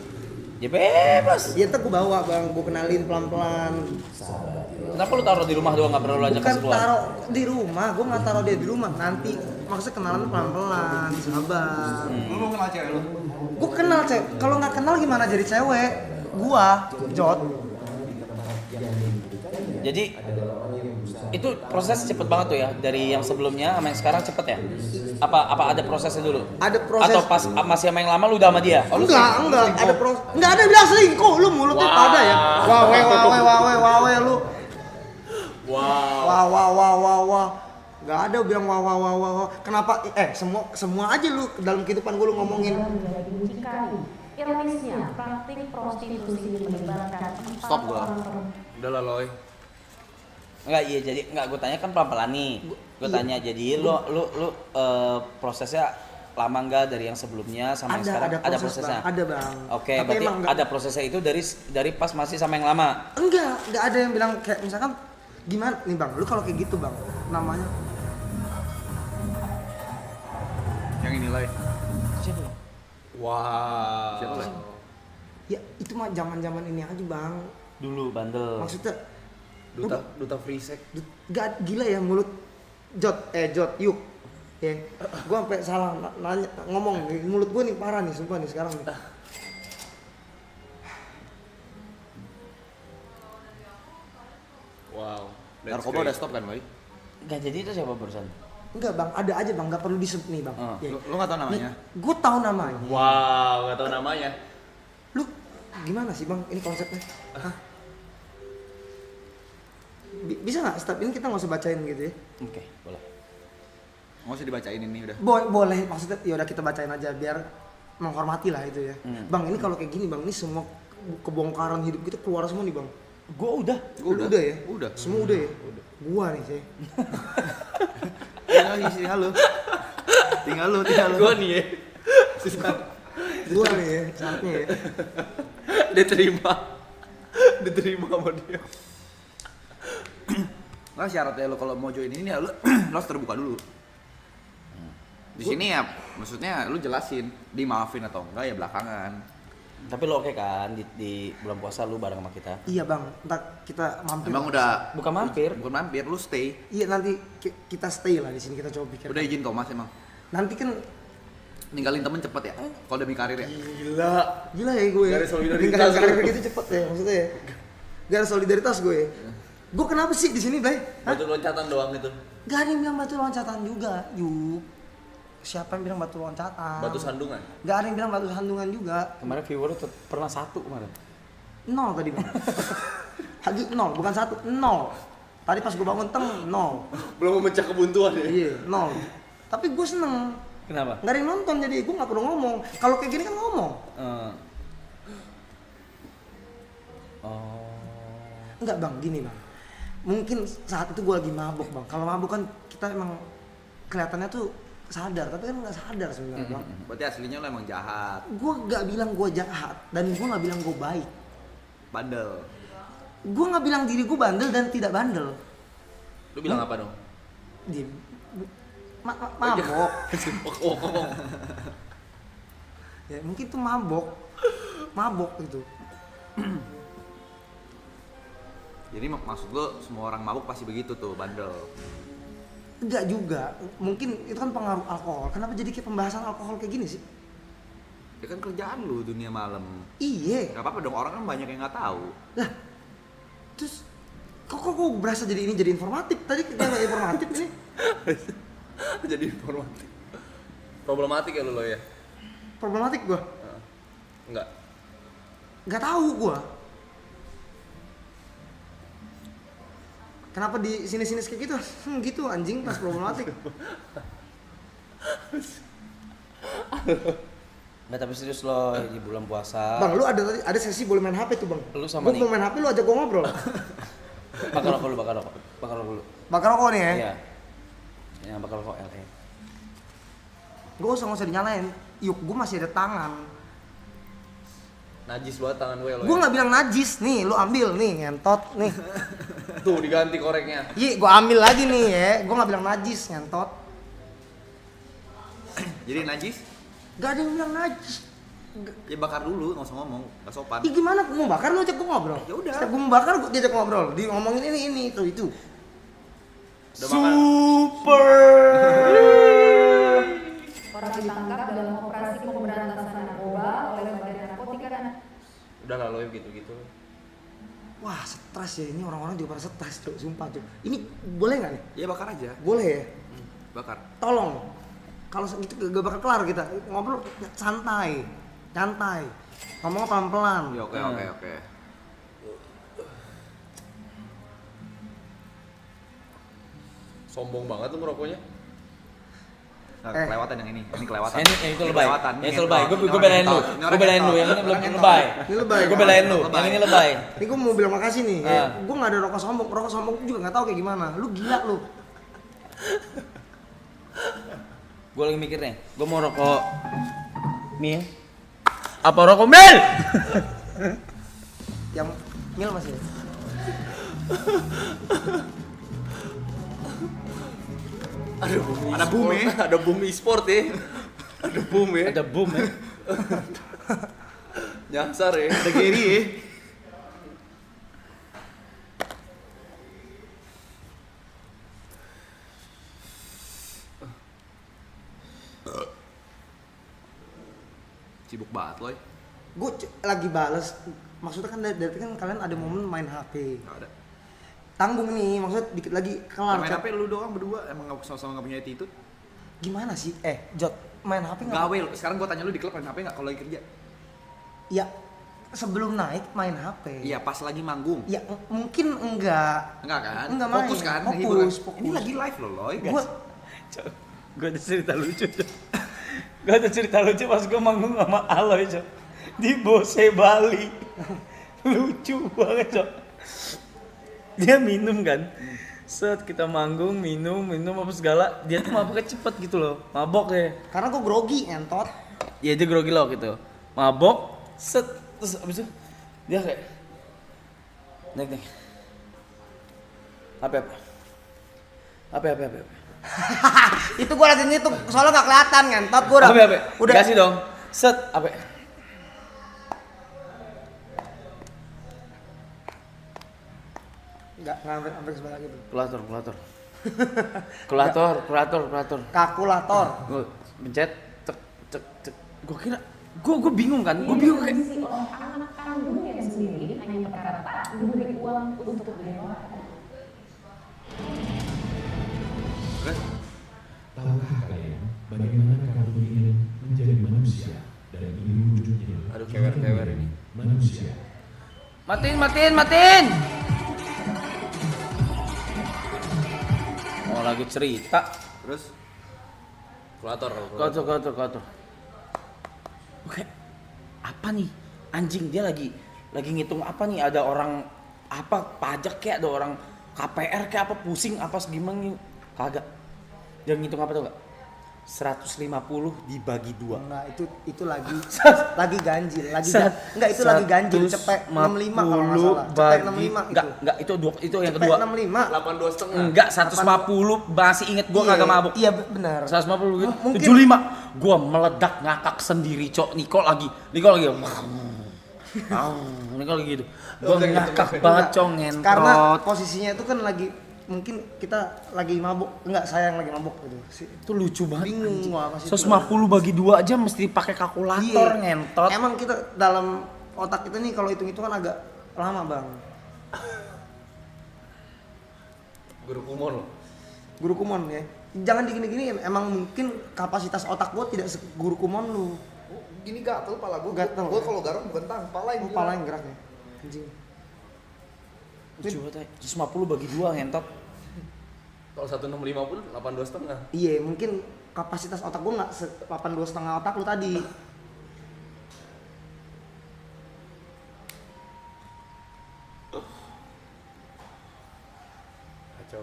[SPEAKER 1] Ya bebas.
[SPEAKER 3] Ya ntar gua bawa bang, gua kenalin pelan-pelan.
[SPEAKER 1] Kenapa lo taruh di rumah doang nggak perlu lo ajak
[SPEAKER 3] Bukan
[SPEAKER 1] keluar?
[SPEAKER 3] taruh di rumah, gua nggak taruh dia di rumah. Nanti maksudnya kenalan pelan-pelan, sabar.
[SPEAKER 2] Lu mau kenal cewek lu?
[SPEAKER 3] Gua kenal cewek, kalau nggak kenal gimana jadi cewek? Gua, Jot.
[SPEAKER 1] Jadi itu proses cepet banget tuh ya, dari yang sebelumnya sama yang sekarang cepet ya? Apa ada prosesnya dulu?
[SPEAKER 3] Ada proses.
[SPEAKER 1] Atau pas masih sama yang lama lu udah sama dia?
[SPEAKER 3] Enggak, ada proses. Enggak ada bilang selingkuh, lu mulutnya pada ya. Wawe lu. Wah. Enggak ada bilang wah. Kenapa? Semua aja lu dalam kehidupan gua lu ngomongin.
[SPEAKER 5] Ironisnya, praktik prostitusi melibatkan 4
[SPEAKER 2] Stop gua.
[SPEAKER 5] orang perempuan.
[SPEAKER 2] Udah lah Loy.
[SPEAKER 1] Enggak, iya jadi enggak, gue tanya kan pelan-pelan nih. Gue tanya jadi lu prosesnya lama enggak dari yang sebelumnya sama yang sekarang? Ada prosesnya.
[SPEAKER 3] Bang. Ada bang.
[SPEAKER 1] Oke, berarti ada prosesnya itu dari pas masih sama yang lama.
[SPEAKER 3] Enggak ada yang bilang kayak misalkan gimana nih bang, lu kalau kayak gitu bang, namanya
[SPEAKER 2] Yang ini Loy.
[SPEAKER 1] Siapa?
[SPEAKER 2] Wah. Siapa Loy?
[SPEAKER 3] ya itu mah zaman ini aja bang.
[SPEAKER 1] Dulu bandel.
[SPEAKER 3] Maksudnya
[SPEAKER 2] Duta free sex.
[SPEAKER 3] gak gila ya mulut Jot yuk ya gue sampai salah nanya ngomong mulut gue nih parah nih sumpah nih sekarang nih.
[SPEAKER 2] Wow. Narkoba udah stop kan Loy?
[SPEAKER 1] Enggak, jadi itu siapa barusan?
[SPEAKER 3] Enggak bang, ada aja bang, gak perlu disebut nih bang. Ya.
[SPEAKER 2] Lu gak tau namanya?
[SPEAKER 3] Gue tahu namanya.
[SPEAKER 2] Wow, gak tau namanya.
[SPEAKER 3] Lu gimana sih bang ini konsepnya? Hah? Bisa nggak step ini kita nggak usah bacain gitu ya?
[SPEAKER 1] Oke, boleh.
[SPEAKER 2] Nggak usah dibacain ini udah.
[SPEAKER 3] Boleh, maksudnya ya udah kita bacain aja biar menghormati lah itu ya. Bang ini kalau kayak gini bang, ini semua kebongkaran hidup kita keluar semua nih bang.
[SPEAKER 1] Gua udah.
[SPEAKER 3] Udah ya?
[SPEAKER 2] Udah.
[SPEAKER 3] Semua udah ya? Gua nih sih.
[SPEAKER 2] Tinggal lu. Gua nih ya.
[SPEAKER 3] Gua nih ya, saatnya ya.
[SPEAKER 2] Diterima sama dia. Nah syaratnya lo kalau mau join ini ya lo harus terbuka dulu. Di sini ya maksudnya lu jelasin dimaafin atau enggak ya belakangan.
[SPEAKER 1] Tapi lo oke kan di bulan puasa lu bareng sama kita?
[SPEAKER 3] Iya bang, ntar kita mampir.
[SPEAKER 2] Emang udah
[SPEAKER 1] Bukan mampir.
[SPEAKER 2] bukan mampir, lu stay.
[SPEAKER 3] Iya nanti kita stay lah di sini, kita coba pikir.
[SPEAKER 2] Udah izin Thomas emang.
[SPEAKER 3] Nanti kan
[SPEAKER 2] Ninggalin temen cepet ya kalau demi karir ya.
[SPEAKER 3] gila ya gue.
[SPEAKER 2] Gak ada solidaritas.
[SPEAKER 3] Ninggalin karir gitu cepet ya maksudnya ya. Gak ada solidaritas gue ya. Gue kenapa sih di sini, Bay?
[SPEAKER 2] Batu loncatan doang itu.
[SPEAKER 3] Gak ada yang bilang batu loncatan juga, yuk. Siapa yang bilang batu loncatan?
[SPEAKER 2] Batu sandungan.
[SPEAKER 3] Gak ada yang bilang batu sandungan juga.
[SPEAKER 1] Kemarin viewer pernah 1 kemarin.
[SPEAKER 3] 0 tadi bang. Lagi 0, bukan 1, 0. Tadi pas gue bangun 0.
[SPEAKER 2] Belum memecah kebuntuan ya.
[SPEAKER 3] Iya, 0. Tapi gue seneng.
[SPEAKER 1] Kenapa?
[SPEAKER 3] Gak ada yang nonton jadi gue gak perlu ngomong. Kalau kayak gini kan ngomong. Enggak bang, gini bang. Mungkin saat itu gue lagi mabuk bang. Kalau mabuk kan kita emang kelihatannya tuh sadar, tapi kan nggak sadar sebenarnya bang.
[SPEAKER 2] Berarti aslinya lo emang jahat.
[SPEAKER 3] Gue nggak bilang gue jahat dan gue nggak bilang gue baik.
[SPEAKER 2] Bandel.
[SPEAKER 3] Gue nggak bilang diri gue bandel dan tidak bandel.
[SPEAKER 2] Lu bilang apa dong?
[SPEAKER 3] Dia mabok. Ya mungkin tuh mabok gitu.
[SPEAKER 2] Jadi maksud lo semua orang mabuk pasti begitu tuh, bandel?
[SPEAKER 3] Enggak juga, mungkin itu kan pengaruh alkohol. Kenapa jadi kayak pembahasan alkohol kayak gini sih?
[SPEAKER 2] Ya kan kerjaan lu dunia malam.
[SPEAKER 3] Iya.
[SPEAKER 2] Gak apa-apa dong, orang kan banyak yang nggak tahu.
[SPEAKER 3] Lah, terus kok berasa jadi ini jadi informatif? Tadi kita nggak informatif nih.
[SPEAKER 2] Jadi informatif. Problematik ya lo ya?
[SPEAKER 3] Problematik gua?
[SPEAKER 2] Enggak.
[SPEAKER 3] Nggak tahu gua. Kenapa di sini-sini kayak gitu? Gitu anjing pas problematik.
[SPEAKER 1] Nggak, tapi serius lo di bulan puasa.
[SPEAKER 3] Bang, lu ada sesi boleh main HP tuh bang.
[SPEAKER 1] Lu sama
[SPEAKER 3] gua
[SPEAKER 1] nih.
[SPEAKER 3] mau main HP lu ajak gua ngobrol.
[SPEAKER 1] Bakar rokok dulu.
[SPEAKER 3] Bakar rokok nih ya?
[SPEAKER 1] Iya. Yang bakar rokok LE.
[SPEAKER 3] Gua nggak usah dinyalain. Yuk, gua masih ada tangan.
[SPEAKER 2] Najis banget tangan gue lo.
[SPEAKER 3] Gua nggak bilang najis nih, lu ambil nih ngentot nih.
[SPEAKER 2] Tuh diganti koreknya.
[SPEAKER 3] Iya, gua ambil lagi nih ya. Gua nggak bilang najis ngentot.
[SPEAKER 2] Jadi najis?
[SPEAKER 3] Gak ada yang bilang najis.
[SPEAKER 2] Ya bakar dulu, nggak usah ngomong, nggak sopan.
[SPEAKER 3] Ih gimana? Gua mau bakar lu ajak gua ngobrol.
[SPEAKER 2] Ya udah.
[SPEAKER 3] Setiap gua mau bakar gua diajak ngobrol. Di ngomongin ini itu.
[SPEAKER 2] Udah makan?
[SPEAKER 3] Super.
[SPEAKER 2] Udah lalu gitu-gitu.
[SPEAKER 3] Wah, stres ya, ini orang-orang juga pada stres, Cuk, sumpah, Cuk. Ini boleh nggak nih?
[SPEAKER 2] Ya bakar aja.
[SPEAKER 3] Boleh ya?
[SPEAKER 2] Bakar.
[SPEAKER 3] Tolong. Kalau segitu gak bakal kelar kita. Ngobrol santai. Santai. Ngomongnya pelan-pelan.
[SPEAKER 2] Ya oke. Sombong banget tuh merokoknya. Nah, kelewatan yang ini kelewatan.
[SPEAKER 1] Ini itu lebay.
[SPEAKER 2] Kelewatan.
[SPEAKER 1] Ini lebay. Gue belain lu. Gue belain lu. Yang ini lebay.
[SPEAKER 3] Ini lebay.
[SPEAKER 1] Gue belain lu. Yang ini lebay.
[SPEAKER 3] Ini gue mau bilang makasih nih. Gue nggak ada rokok sombong juga nggak tahu kayak gimana. Lu gila lu.
[SPEAKER 1] Gue lagi mikir nih. Gue mau rokok mil. Apa rokok mil?
[SPEAKER 3] Yang mil masih.
[SPEAKER 2] Ada boom ya. Ada boom e-sport ya. Ada boom ya.
[SPEAKER 1] Ada boom ya.
[SPEAKER 2] Nyasar ya. Ada Gary ya. Sibuk banget loh.
[SPEAKER 3] Gue lagi bales. Maksudnya kan dari kan kalian ada momen main HP.
[SPEAKER 2] Nggak ada.
[SPEAKER 3] Tanggung nih, maksudnya dikit lagi kelar.
[SPEAKER 2] Main HP lu doang berdua, emang sama-sama nggak punya attitude?
[SPEAKER 3] Gimana sih? Jot, main HP nggak?
[SPEAKER 2] Gawe, sekarang gua tanya lu di klub main HP nggak kalau lagi kerja?
[SPEAKER 3] Ya, sebelum naik main HP.
[SPEAKER 2] Iya, pas lagi manggung.
[SPEAKER 3] Ya, mungkin enggak.
[SPEAKER 2] Enggak kan?
[SPEAKER 3] Enggak main.
[SPEAKER 2] Fokus kan?
[SPEAKER 3] Fokus,
[SPEAKER 2] Hiburan.
[SPEAKER 3] fokus.
[SPEAKER 2] Ini lagi live loh, Loy.
[SPEAKER 1] Gue ada cerita lucu. Gue ada cerita lucu pas gue manggung sama Aloy, Cok. Di Bose Bali. Lucu banget, Cok. Dia minum kan. Set kita manggung, minum apa segala. Dia tuh maboknya cepet gitu loh. Mabok ya.
[SPEAKER 3] Karena gue grogi, entot.
[SPEAKER 1] Iya dia grogi loh gitu. Mabok, set terus abis itu dia kayak naik. Apa?
[SPEAKER 3] Itu gue lagi ngitung, soalnya gak kelihatan ngentot gue
[SPEAKER 1] Udah kasih dong. Set apa?
[SPEAKER 3] Enggak sampai sebelah gitu.
[SPEAKER 1] Kalkulator.
[SPEAKER 3] Kalkulator.
[SPEAKER 1] Gue pencet cek. Gue kira gue bingung kan. Gue bingung kayak
[SPEAKER 5] Si anak kandungnya sendiri hanya perkara tak memberi uang untuk beli rokok.
[SPEAKER 10] Tahukah kalian bagaimana kamu ingin menjadi manusia dan ini wujudnya?
[SPEAKER 2] Aduh, kewer ini.
[SPEAKER 10] Manusia.
[SPEAKER 1] Matiin. Oh lagi cerita.
[SPEAKER 2] Terus kalkulator.
[SPEAKER 1] Oke. Apa nih? Anjing dia lagi ngitung apa nih? Ada orang apa pajak kayak ada orang KPR kayak apa pusing apa segimana kagak. Dia ngitung apa tuh enggak? 150 dibagi 2.
[SPEAKER 3] Enggak, itu lagi ganjil, lagi ganjil, cepet 65 kalau enggak salah. Cepet 65 itu.
[SPEAKER 1] Enggak, itu yang kedua.
[SPEAKER 3] 65.
[SPEAKER 2] 82,5.
[SPEAKER 1] Enggak, 150 masih inget gua kagak mabuk.
[SPEAKER 3] Iya benar.
[SPEAKER 1] 150 gitu.
[SPEAKER 3] Mungkin
[SPEAKER 1] 75. Gua meledak ngakak sendiri, Cok. Niko lagi. Niko lagi gitu. Gua ngakak banget, Cok, ngentot.
[SPEAKER 3] Karena posisinya itu kan lagi mungkin kita lagi mabuk, enggak saya yang lagi mabuk gitu.
[SPEAKER 1] Itu lucu banget.
[SPEAKER 3] Bingung gua apa sih.
[SPEAKER 1] 150 bagi 2 aja mesti pakai kalkulator, ngentot.
[SPEAKER 3] Emang kita dalam otak kita nih kalau hitung-hitungan agak lama, Bang. Guru kumon ya. Jangan digini-gini, emang mungkin kapasitas otak gua tidak seguru kumon lu.
[SPEAKER 2] Gini gatel pala gua.
[SPEAKER 3] Gatel.
[SPEAKER 2] Gua kalau garong bukan tangan, pala yang
[SPEAKER 3] Pala yang gerak ya. Anjing.
[SPEAKER 1] Lucu banget. 150 bagi 2 ngentot.
[SPEAKER 2] Kalau 165 pun 82,5.
[SPEAKER 3] Iya, mungkin kapasitas otak gua enggak 82,5 otak lu tadi.
[SPEAKER 2] Kacau.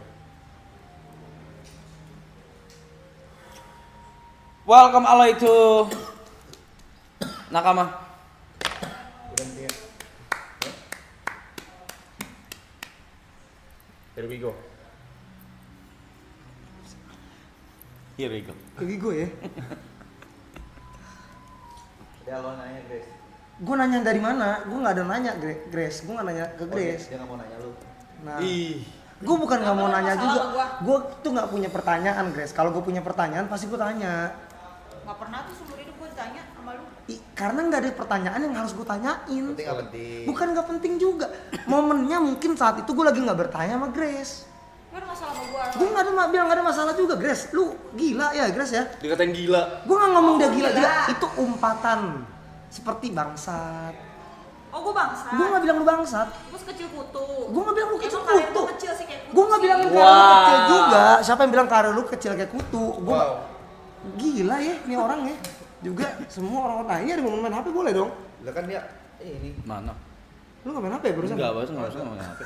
[SPEAKER 1] Welcome Aloy to Nakama.
[SPEAKER 2] Here we go.
[SPEAKER 3] Kayak gue ya.
[SPEAKER 2] Dia lo nanya Grace.
[SPEAKER 3] Gue nanya dari mana? Gue nggak ada nanya Grace. Gue nggak nanya ke Grace.
[SPEAKER 2] Dia nggak mau nanya lu.
[SPEAKER 3] Nah, gue bukan nggak mau nanya juga. Gue tuh nggak punya pertanyaan Grace. Kalau gue punya pertanyaan pasti gue tanya.
[SPEAKER 11] Nggak pernah tuh seumur hidup gue ditanya sama lu.
[SPEAKER 3] Karena nggak ada pertanyaan yang harus gue tanyain.
[SPEAKER 4] Penting nggak penting.
[SPEAKER 3] Bukan nggak penting juga. Momennya mungkin saat itu gue lagi nggak bertanya sama Grace.
[SPEAKER 5] Gak ada masalah sama gua.
[SPEAKER 3] Gue nggak ada bilang nggak ada masalah juga, Grace. Lu gila ya, Grace ya.
[SPEAKER 2] Dikatain gila.
[SPEAKER 3] Gue nggak ngomong dia gila. Itu umpatan seperti bangsat.
[SPEAKER 5] Oh, gua bangsat.
[SPEAKER 3] Gue nggak bilang lu bangsat.
[SPEAKER 5] Gua sekecil kutu.
[SPEAKER 3] Gue nggak bilang lu kecil
[SPEAKER 5] Emang kalian
[SPEAKER 3] kutu.
[SPEAKER 5] tuh kecil sih kayak kutu.
[SPEAKER 3] Gue nggak
[SPEAKER 5] sih.
[SPEAKER 3] bilang karir lu kecil juga. Siapa yang bilang karir lu kecil kayak kutu? Gue gila ya, ini orang ya. Juga semua orang nah ini ada ngomong main HP boleh dong?
[SPEAKER 4] Lah kan dia ini.
[SPEAKER 1] Mana?
[SPEAKER 3] Lu nggak main HP barusan?
[SPEAKER 1] Enggak, barusan enggak usah ngomongin HP.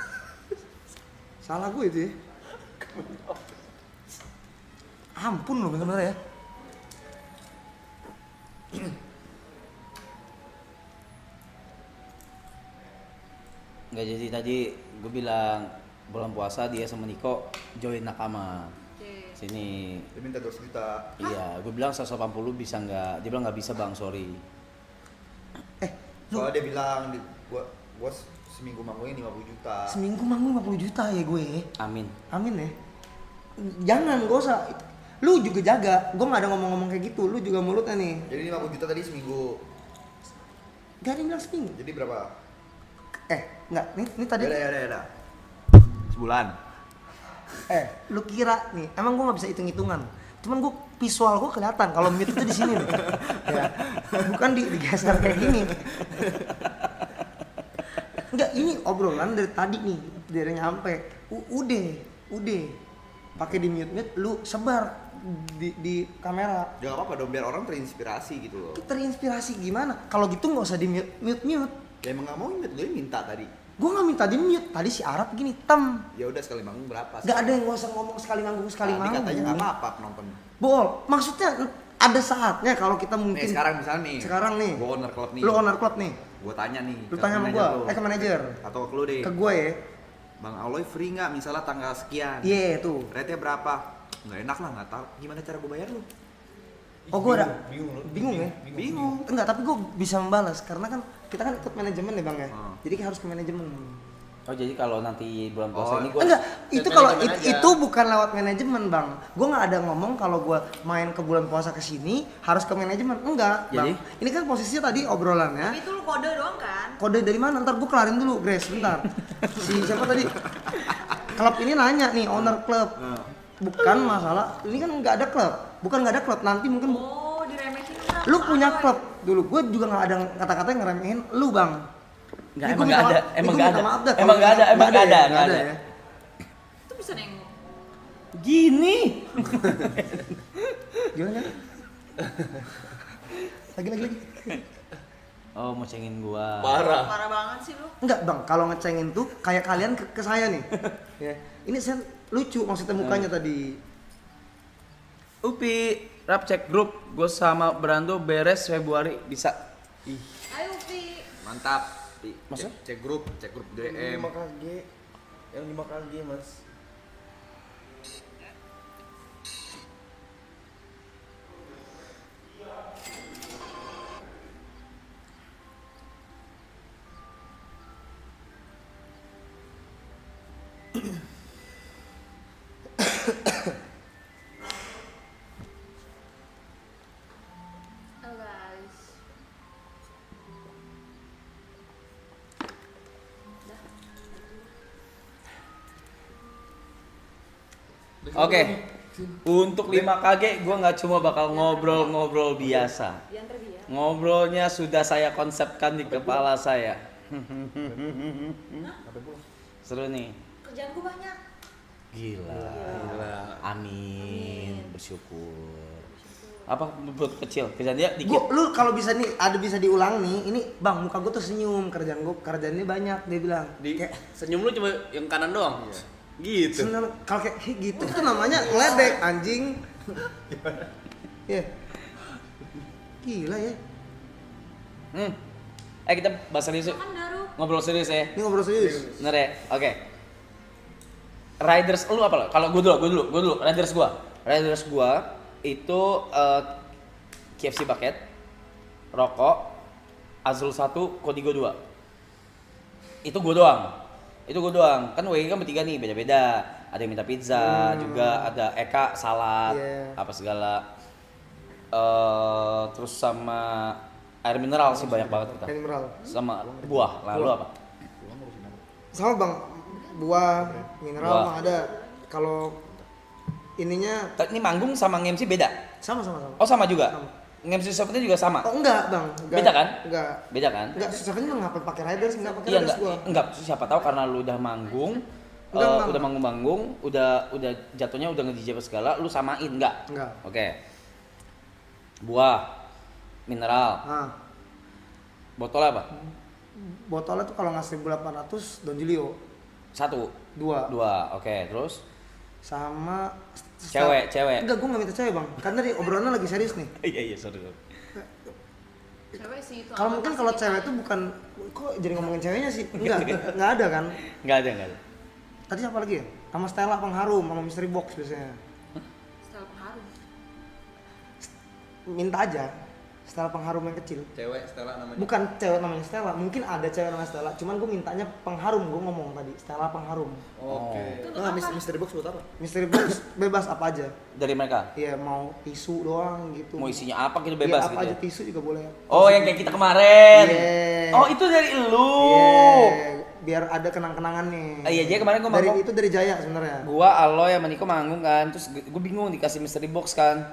[SPEAKER 3] Salah gue itu ya. Ampun lo bener-bener ya.
[SPEAKER 1] Enggak, jadi tadi gue bilang bulan puasa dia sama Niko join nakama. Sini.
[SPEAKER 4] Dia minta 2 juta.
[SPEAKER 1] Iya, gue bilang 180 bisa nggak? Dia bilang nggak bisa bang, sorry.
[SPEAKER 4] Soalnya dia bilang gua seminggu manggungnya 50 juta.
[SPEAKER 3] Seminggu manggung 50 juta ya gue.
[SPEAKER 1] Amin.
[SPEAKER 3] Amin ya. Jangan, gak usah. Lu juga jaga. Gue gak ada ngomong-ngomong kayak gitu. Lu juga mulutnya nih.
[SPEAKER 4] Jadi 50 juta tadi seminggu.
[SPEAKER 3] Gak ada yang bilang seminggu.
[SPEAKER 4] Jadi berapa?
[SPEAKER 3] Enggak. Ini tadi.
[SPEAKER 4] Ya.
[SPEAKER 2] Sebulan.
[SPEAKER 3] Lu kira nih, emang gue gak bisa hitung-hitungan. Cuman gue visual gue kelihatan kalau mute itu di sini nih. Ya. Bukan digeser kayak gini. Enggak, ini obrolan dari tadi nih, dari nyampe. Udah. Pakai di mute, lu sebar di kamera.
[SPEAKER 4] Ya apa-apa dong, biar orang terinspirasi gitu loh.
[SPEAKER 3] Terinspirasi gimana? Kalau gitu nggak usah di mute.
[SPEAKER 4] Ya emang nggak mau mute, gue minta tadi.
[SPEAKER 3] Gue nggak minta di mute. Tadi si Arab gini,
[SPEAKER 4] Ya udah sekali manggung berapa?
[SPEAKER 3] Gak ada yang nggak usah ngomong sekali manggung.
[SPEAKER 4] Katanya nggak apa-apa penonton.
[SPEAKER 3] Bol, maksudnya ada saatnya kalau kita mungkin.
[SPEAKER 4] Sekarang misalnya nih.
[SPEAKER 3] Sekarang nih.
[SPEAKER 4] Gue owner klub nih.
[SPEAKER 3] Lu owner klub nih.
[SPEAKER 4] Gue tanya nih.
[SPEAKER 3] Lu tanya sama gue, ke manajer.
[SPEAKER 4] Atau ke lu deh.
[SPEAKER 3] Ke gue ya.
[SPEAKER 4] Bang Aloy free nggak misalnya tanggal sekian?
[SPEAKER 3] Iya tuh.
[SPEAKER 4] Rate-nya berapa? Nggak enak lah, nggak tahu. Gimana cara gue bayar lu?
[SPEAKER 3] Oh gue ada. Bingung ya?
[SPEAKER 4] Bingung.
[SPEAKER 3] Enggak, tapi gue bisa membalas karena kan kita kan ikut manajemen ya bang ya. Jadi harus ke manajemen.
[SPEAKER 1] Oh, jadi kalau nanti bulan puasa ini gue
[SPEAKER 3] enggak, itu kalau itu bukan lewat manajemen bang. Gue nggak ada ngomong kalau gue main ke bulan puasa ke sini harus ke manajemen. Enggak, bang.
[SPEAKER 1] Jadi?
[SPEAKER 3] Ini kan posisinya tadi obrolannya.
[SPEAKER 5] Tapi itu lu kode doang kan?
[SPEAKER 3] Kode dari mana? Ntar gue kelarin dulu, Grace. Bentar. Si siapa tadi? Klub ini nanya nih, owner klub. Bukan masalah. Ini kan nggak ada klub. Bukan nggak ada klub. Nanti mungkin.
[SPEAKER 5] Oh, diremehin kan?
[SPEAKER 3] Lu punya klub dulu. Gue juga nggak ada kata-kata yang ngeremehin lu bang.
[SPEAKER 1] emang nggak ada. Emang nggak ada.
[SPEAKER 3] Ya.
[SPEAKER 5] Itu bisa nengok.
[SPEAKER 1] Gini.
[SPEAKER 3] Gimana? Lagi.
[SPEAKER 1] Oh, mau cengin gua.
[SPEAKER 2] Parah.
[SPEAKER 5] Parah banget sih lu.
[SPEAKER 3] Enggak bang, kalau ngecengin tuh kayak kalian ke saya nih. Ya. Ini saya lucu maksudnya mukanya tadi.
[SPEAKER 1] Upi, rap cek grup. Gue sama Brando beres Februari bisa.
[SPEAKER 5] Ayo, Pi.
[SPEAKER 2] Mantap.
[SPEAKER 1] Maksudnya?
[SPEAKER 2] Cek grup DM.
[SPEAKER 6] 5 kg. Yang 5 kg, Mas.
[SPEAKER 5] Halo guys.
[SPEAKER 1] Oke. Untuk 5KG gue nggak cuma bakal ngobrol-ngobrol biasa. Ngobrolnya sudah saya konsepkan di kepala saya. Seru nih.
[SPEAKER 5] Kerjaan gue banyak.
[SPEAKER 1] Gila. Amin. Bersyukur. Apa buat kecil? Kerjaan dia dikit.
[SPEAKER 3] Lu kalau bisa nih ada bisa diulang nih. Ini bang muka gue tuh senyum, kerjaan ini banyak dia bilang. Kayak
[SPEAKER 2] Senyum lu cuma yang kanan doang. Gitu.
[SPEAKER 3] seneng kalau kayak gitu itu namanya ngeledek anjing. Ya. Gila ya.
[SPEAKER 1] Kita bahas serius yuk. Ngobrol serius ya.
[SPEAKER 3] Ini ngobrol serius.
[SPEAKER 1] Bener ya? Oke. Riders lu apa lo? Kalau gue dulu. Riders gua itu KFC bucket, rokok, Azul 1, Kodigo 2. Itu gue doang. Kan WG kan bertiga nih, beda-beda. Ada yang minta pizza, juga ada Eka salad, apa segala. Terus sama Air mineral sih banyak banget kita.
[SPEAKER 3] Air mineral.
[SPEAKER 1] Sama buah. Lalu apa?
[SPEAKER 3] Sama bang, buah, mineral
[SPEAKER 1] Buah.
[SPEAKER 3] mah ada. Kalau ininya
[SPEAKER 1] Ini manggung sama MC beda?
[SPEAKER 3] sama.
[SPEAKER 1] Oh sama juga?
[SPEAKER 3] Sama.
[SPEAKER 1] MC Seventeen juga sama?
[SPEAKER 3] Oh enggak bang.
[SPEAKER 1] Beda kan?
[SPEAKER 3] Enggak.
[SPEAKER 1] Beda kan?
[SPEAKER 3] Enggak, Seven mah ngapain pakai riders, enggak pakai
[SPEAKER 1] Iya
[SPEAKER 3] riders gua.
[SPEAKER 1] enggak, siapa tahu karena lu udah manggung,
[SPEAKER 3] Enggak.
[SPEAKER 1] udah manggung-manggung, udah jatuhnya udah nge-DJ apa segala, lu samain enggak?
[SPEAKER 3] Enggak.
[SPEAKER 1] Oke. Buah, mineral,
[SPEAKER 3] Nah,
[SPEAKER 1] botol apa?
[SPEAKER 3] botolnya tuh kalau nggak 1.800 Don Julio.
[SPEAKER 1] 1,
[SPEAKER 3] Dua.
[SPEAKER 1] 2, oke, terus
[SPEAKER 3] Sama
[SPEAKER 1] Cewek.
[SPEAKER 3] Enggak, gua nggak minta cewek bang. Karena di obrolannya lagi serius nih.
[SPEAKER 1] iya sorry.
[SPEAKER 5] Cewek sih itu.
[SPEAKER 3] Kalau mungkin kalau cewek itu bukan, kok jadi ngomongin ceweknya sih? Enggak ada kan?
[SPEAKER 1] Enggak ada.
[SPEAKER 3] Tadi apa lagi ya? Sama Stella Pengharum, sama Mystery Box biasanya.
[SPEAKER 5] Style pengharum.
[SPEAKER 3] Minta aja Stella Pengharum yang kecil.
[SPEAKER 2] Cewek Stella namanya.
[SPEAKER 3] Bukan cewek namanya Stella, mungkin ada cewek namanya Stella. Cuman gue mintanya Pengharum, gue ngomong tadi Stella Pengharum.
[SPEAKER 2] Oke.
[SPEAKER 5] Itu apa?
[SPEAKER 2] Mystery box buat apa?
[SPEAKER 3] Mystery Box bebas apa aja.
[SPEAKER 1] Dari mereka?
[SPEAKER 3] Iya, mau tisu doang gitu.
[SPEAKER 1] Mau isinya apa gitu
[SPEAKER 3] Iya,
[SPEAKER 1] bebas
[SPEAKER 3] apa
[SPEAKER 1] gitu
[SPEAKER 3] aja
[SPEAKER 1] ya?
[SPEAKER 3] tisu juga boleh.
[SPEAKER 1] Oh yang kayak kita kemarin?
[SPEAKER 3] Iya.
[SPEAKER 1] Oh itu dari lu?
[SPEAKER 3] Iya, biar ada kenang-kenangannya.
[SPEAKER 1] Iya, jadi kemarin gua
[SPEAKER 3] dari
[SPEAKER 1] manggung.
[SPEAKER 3] itu dari Jaya sebenarnya.
[SPEAKER 1] Gua, Aloy, sama Niko manggung kan, terus gue bingung dikasih mystery box kan.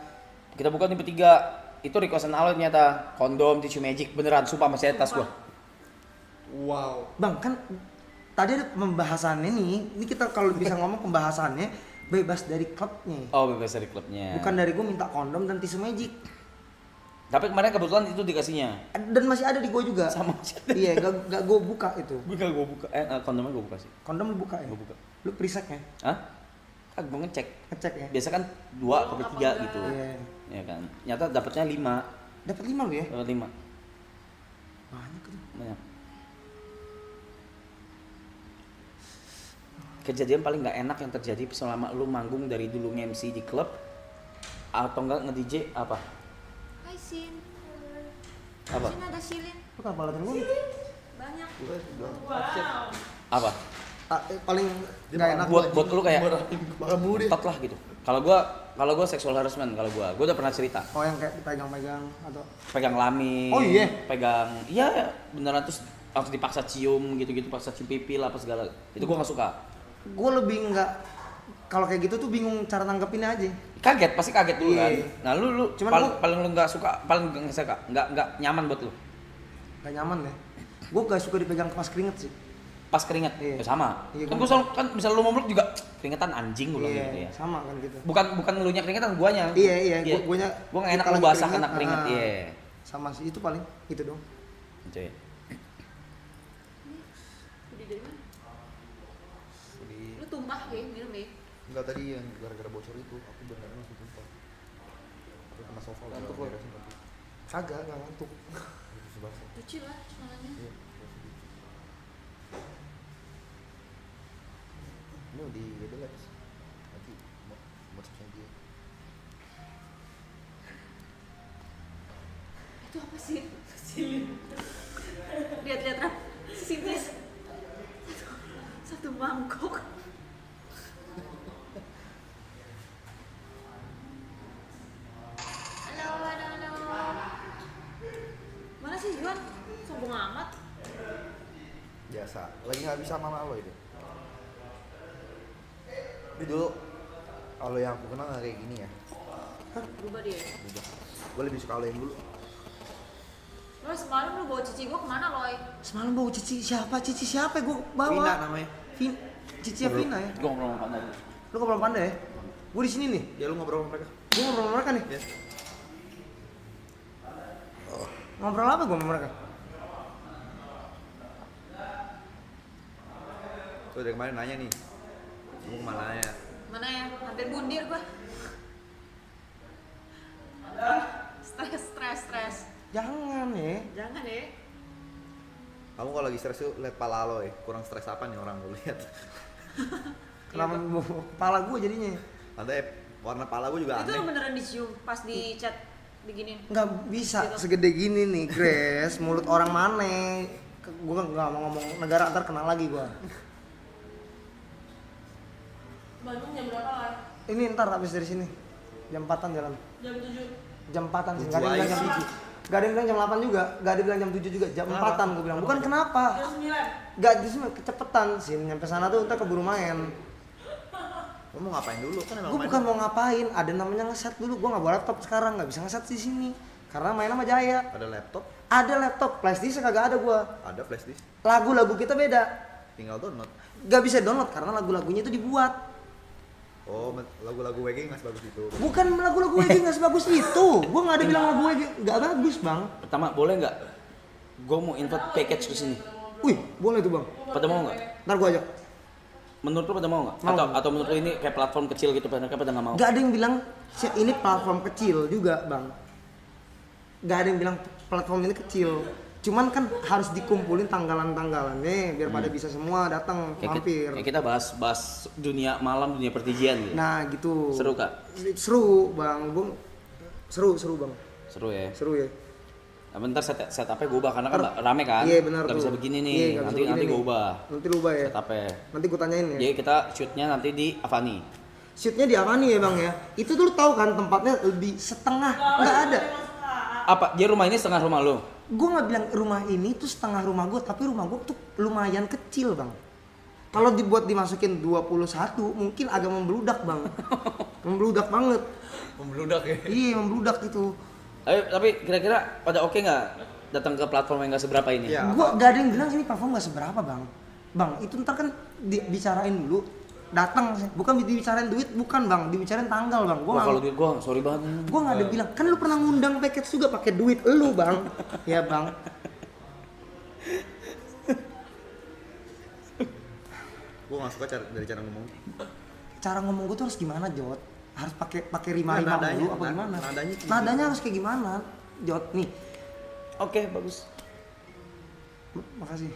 [SPEAKER 1] Kita buka nih bertiga, itu requestan Aloy ternyata kondom, tisu magic, beneran sumpah masih ada tas gua.
[SPEAKER 2] Wow.
[SPEAKER 3] Bang, kan tadi ada pembahasannya nih. Ini kita kalau bisa ngomong pembahasannya bebas dari klubnya.
[SPEAKER 1] Oh bebas dari klubnya.
[SPEAKER 3] Bukan dari gue minta kondom dan tisu magic.
[SPEAKER 1] Tapi kemarin kebetulan itu dikasihnya.
[SPEAKER 3] Dan masih ada di gue juga.
[SPEAKER 1] Sama masih ada.
[SPEAKER 3] Iya, gak gue buka itu.
[SPEAKER 1] Bukan gue buka, kondomnya gue buka sih.
[SPEAKER 3] Kondom lu buka ya?
[SPEAKER 1] Gue buka.
[SPEAKER 3] Lu preseknya?
[SPEAKER 1] Hah? Kan gue ngecek.
[SPEAKER 3] Ngecek ya?
[SPEAKER 1] Biasa kan 2 sampai 3 gitu.
[SPEAKER 3] Iya.
[SPEAKER 1] Ya kan. Nyata dapatnya 5.
[SPEAKER 3] Dapat 5 lu ya?
[SPEAKER 1] Dapat 5.
[SPEAKER 3] Banyak tuh.
[SPEAKER 1] Banyak. Kejadian paling nggak enak yang terjadi selama lu manggung dari dulu MC di klub atau enggak nge-DJ apa?
[SPEAKER 5] Hai Sin.
[SPEAKER 1] Apa?
[SPEAKER 5] Sin ada Silin.
[SPEAKER 3] Lu kenapa latin gue?
[SPEAKER 5] Banyak.
[SPEAKER 1] Apa?
[SPEAKER 3] Paling nggak enak
[SPEAKER 1] Buat lu kayak
[SPEAKER 2] Bakamu deh.
[SPEAKER 1] tot lah gitu. Kalau gua sexual harassment kalau gua udah pernah cerita.
[SPEAKER 3] Oh, yang kayak dipegang-pegang atau
[SPEAKER 1] Pegang kelamin.
[SPEAKER 3] Oh, iya?
[SPEAKER 1] Iya beneran terus harus dipaksa cium gitu-gitu, paksa cium pipi lah apa segala. Itu gua nggak suka.
[SPEAKER 3] gue lebih nggak, kalau kayak gitu tuh bingung cara nanggepinnya aja.
[SPEAKER 1] Kaget, pasti kaget dulu kan.
[SPEAKER 3] Iya.
[SPEAKER 1] Nah, lu
[SPEAKER 3] Cuman
[SPEAKER 1] paling lu nggak suka, paling nggak suka, nggak nyaman buat lu.
[SPEAKER 3] Gak nyaman ya. Gue gak suka dipegang pas keringet sih.
[SPEAKER 1] Pas keringet,
[SPEAKER 3] Iya.
[SPEAKER 1] ya sama.
[SPEAKER 3] Iya,
[SPEAKER 1] Kan
[SPEAKER 3] gua-
[SPEAKER 1] gue selalu kan misal lu memeluk juga keringetan anjing gue bilang
[SPEAKER 3] Iya,
[SPEAKER 1] gitu ya.
[SPEAKER 3] sama kan gitu.
[SPEAKER 1] Bukan lu nya keringetan, guanya.
[SPEAKER 3] Iya, guanya
[SPEAKER 1] Gua nggak enak
[SPEAKER 3] kita
[SPEAKER 1] lu
[SPEAKER 3] lagi
[SPEAKER 1] basah
[SPEAKER 3] keringet,
[SPEAKER 1] kena keringet. Iya.
[SPEAKER 3] Sama sih, itu paling itu dong.
[SPEAKER 1] Gitu ya.
[SPEAKER 5] Udah dari mana? Lu tumpah ya, minum ya.
[SPEAKER 2] Enggak, tadi yang gara-gara bocor itu aku beneran langsung tumpah. Aku kena sofa lah.
[SPEAKER 3] Ngantuk lo? Kagak ngantuk.
[SPEAKER 5] Cuci lah celananya.
[SPEAKER 2] Ini di Relax. Nanti mau cek dia.
[SPEAKER 5] Itu apa sih? Silin. Lihat-lihat Raf. Sini. Satu mangkok. Halo. Mana sih Juan? Sombong amat.
[SPEAKER 2] Biasa. Lagi nggak bisa sama lo itu. Ini dulu kalau yang aku kenal nggak kayak gini ya.
[SPEAKER 5] Berubah dia.
[SPEAKER 2] Gue lebih suka lo yang dulu.
[SPEAKER 5] Lo semalam lu bawa cici gua kemana Loy?
[SPEAKER 3] Semalam bawa cici siapa? Cici siapa gue bawa?
[SPEAKER 2] Vina namanya.
[SPEAKER 3] Cici ya Vina ya?
[SPEAKER 1] Gue ngobrol sama Pandai.
[SPEAKER 3] Lu ngobrol Panda ya? Gue di sini nih.
[SPEAKER 2] Ya lu ngobrol sama mereka.
[SPEAKER 3] Gue ngobrol sama mereka nih.
[SPEAKER 2] Ya.
[SPEAKER 3] Ngobrol apa gue sama mereka?
[SPEAKER 2] Tuh dari kemarin nanya nih. Kamu kemana ya?
[SPEAKER 5] Mana ya? Hampir bundir gua. Stres.
[SPEAKER 3] Jangan ya.
[SPEAKER 5] Jangan ya.
[SPEAKER 2] Kamu kalau lagi stres tuh lihat pala lo ya. Kurang stres apa nih orang lu lihat?
[SPEAKER 3] Kenapa kepala gue jadinya?
[SPEAKER 2] Nanti warna pala gue juga
[SPEAKER 5] Itu
[SPEAKER 2] aneh.
[SPEAKER 5] beneran dicium pas di chat diginin.
[SPEAKER 3] Nggak bisa segede gini nih, Grace. Mulut orang mana? Gue nggak mau ngomong negara, ntar kenal lagi gue.
[SPEAKER 5] Bandung jam berapa lah?
[SPEAKER 3] Ini ntar habis dari sini. Jam 4-an jalan.
[SPEAKER 5] Jam 7.
[SPEAKER 3] Jam 4-an sih.
[SPEAKER 2] Lucu
[SPEAKER 3] Nggak ada yang
[SPEAKER 2] aja
[SPEAKER 3] bilang jam
[SPEAKER 2] sih.
[SPEAKER 3] 7. Gak ada yang bilang jam 8 juga, gak ada yang bilang jam 7 juga, jam 4-an gue bilang. Bukan kenapa? Gak, justru kecepetan sih, nyampe sana tuh ntar keburu main.
[SPEAKER 2] Lo mau ngapain dulu kan emang
[SPEAKER 3] Gue bukan mau ngapain, ada namanya ngeset dulu. Gue nggak bawa laptop sekarang, nggak bisa ngeset di sini karena main sama Jaya.
[SPEAKER 2] Ada laptop?
[SPEAKER 3] Ada laptop, flashdisk kagak ada gue.
[SPEAKER 2] Ada flashdisk.
[SPEAKER 3] Lagu-lagu kita beda.
[SPEAKER 2] Tinggal download.
[SPEAKER 3] Gak bisa download karena lagu-lagunya itu dibuat.
[SPEAKER 2] Oh, lagu-lagu WG nggak sebagus itu.
[SPEAKER 3] Bukan lagu-lagu WG nggak sebagus itu. Gue nggak ada bilang lagu WG nggak bagus bang.
[SPEAKER 1] Pertama boleh nggak? Gue mau invite package ke sini.
[SPEAKER 3] Wih, boleh tuh bang.
[SPEAKER 1] Pada mau nggak?
[SPEAKER 3] Ntar gue ajak.
[SPEAKER 1] Menurut lu pada mau nggak?
[SPEAKER 3] Mau.
[SPEAKER 1] Atau menurut lu ini kayak platform kecil gitu, mereka pada nggak mau?
[SPEAKER 3] Gak ada yang bilang ini platform kecil juga bang. Gak ada yang bilang platform ini kecil. Cuman kan harus dikumpulin tanggalan-tanggalannya biar pada bisa semua datang mampir.
[SPEAKER 1] Kayak kita bahas dunia malam, dunia pertijian gitu.
[SPEAKER 3] Nah gitu.
[SPEAKER 1] Seru kak?
[SPEAKER 3] Seru bang, seru bang.
[SPEAKER 1] Seru ya.
[SPEAKER 3] Seru ya.
[SPEAKER 1] Nah, bentar setupnya gue ubah karena kan rame kan.
[SPEAKER 3] Iya benar.
[SPEAKER 1] Gak bisa begini nih.
[SPEAKER 3] Iya,
[SPEAKER 1] nanti gue ubah.
[SPEAKER 3] Nanti lu ubah ya.
[SPEAKER 1] Setupnya.
[SPEAKER 3] Nanti gue tanyain ya.
[SPEAKER 1] Jadi kita shootnya nanti di Avani.
[SPEAKER 3] Shootnya di Avani ya bang ya. Itu tuh lu tahu kan tempatnya lebih setengah, nggak ada.
[SPEAKER 1] Apa? Dia rumah ini setengah rumah lu?
[SPEAKER 3] Gue nggak bilang rumah ini tuh setengah rumah gue, tapi rumah gue tuh lumayan kecil bang. Kalau dibuat dimasukin 21 mungkin agak membludak bang. Membludak banget.
[SPEAKER 2] Membludak ya?
[SPEAKER 3] Iya membludak gitu.
[SPEAKER 1] Tapi kira-kira pada oke nggak datang ke platform yang nggak seberapa ini?
[SPEAKER 3] Ya, gue gak ada yang bilang ini platform nggak seberapa bang. Bang itu ntar kan dibicarain dulu. Datang, bukan dibicarain duit, bukan bang, dibicarain tanggal bang.
[SPEAKER 1] Wah kalau duit gue sorry banget.
[SPEAKER 3] Gue nggak ada bilang, kan lu pernah ngundang package juga pakai duit lu bang, ya bang.
[SPEAKER 2] Gue nggak suka dari cara ngomong.
[SPEAKER 3] Cara ngomong gue tuh harus gimana Jot? Harus pakai rima-rima dulu apa gimana? Nadanya harus kayak gimana, Jot nih?
[SPEAKER 1] Oke, bagus.
[SPEAKER 3] Makasih.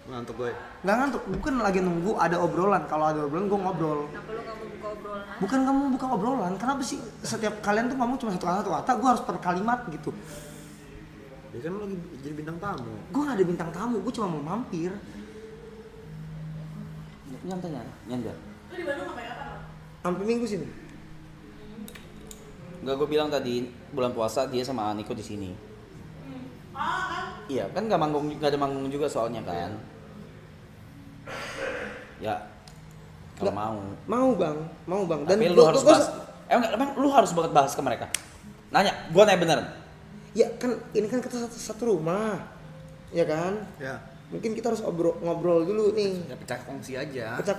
[SPEAKER 2] Ngantuk gue.
[SPEAKER 3] Nggak ngantuk, bukan lagi nunggu ada obrolan. Kalau ada obrolan gue ngobrol.
[SPEAKER 5] Kenapa lu nggak mau buka obrolan?
[SPEAKER 3] Bukan kamu buka obrolan, kenapa sih setiap kalian tuh ngomong cuma satu kata, gue harus per kalimat gitu.
[SPEAKER 2] Ya kan lu lagi jadi bintang tamu.
[SPEAKER 3] Gue gak ada bintang tamu, gue cuma mau mampir.
[SPEAKER 1] Nyantai.
[SPEAKER 5] Lu di Bandung ngapain apa?
[SPEAKER 3] Sampai minggu sini.
[SPEAKER 1] Enggak, gue bilang tadi bulan puasa dia sama Aniko di sini. Iya, kan nggak ada manggung juga soalnya kan. Ya, kalau
[SPEAKER 3] mau bang. Dan
[SPEAKER 1] tapi lu harus bahas. Emang lu harus banget bahas ke mereka. Nanya, gua nanya beneran.
[SPEAKER 3] Ya kan, ini kan kita satu rumah, ya kan?
[SPEAKER 2] Ya.
[SPEAKER 3] Mungkin kita harus ngobrol dulu nih.
[SPEAKER 2] Ya pecah kongsi aja.
[SPEAKER 3] Gak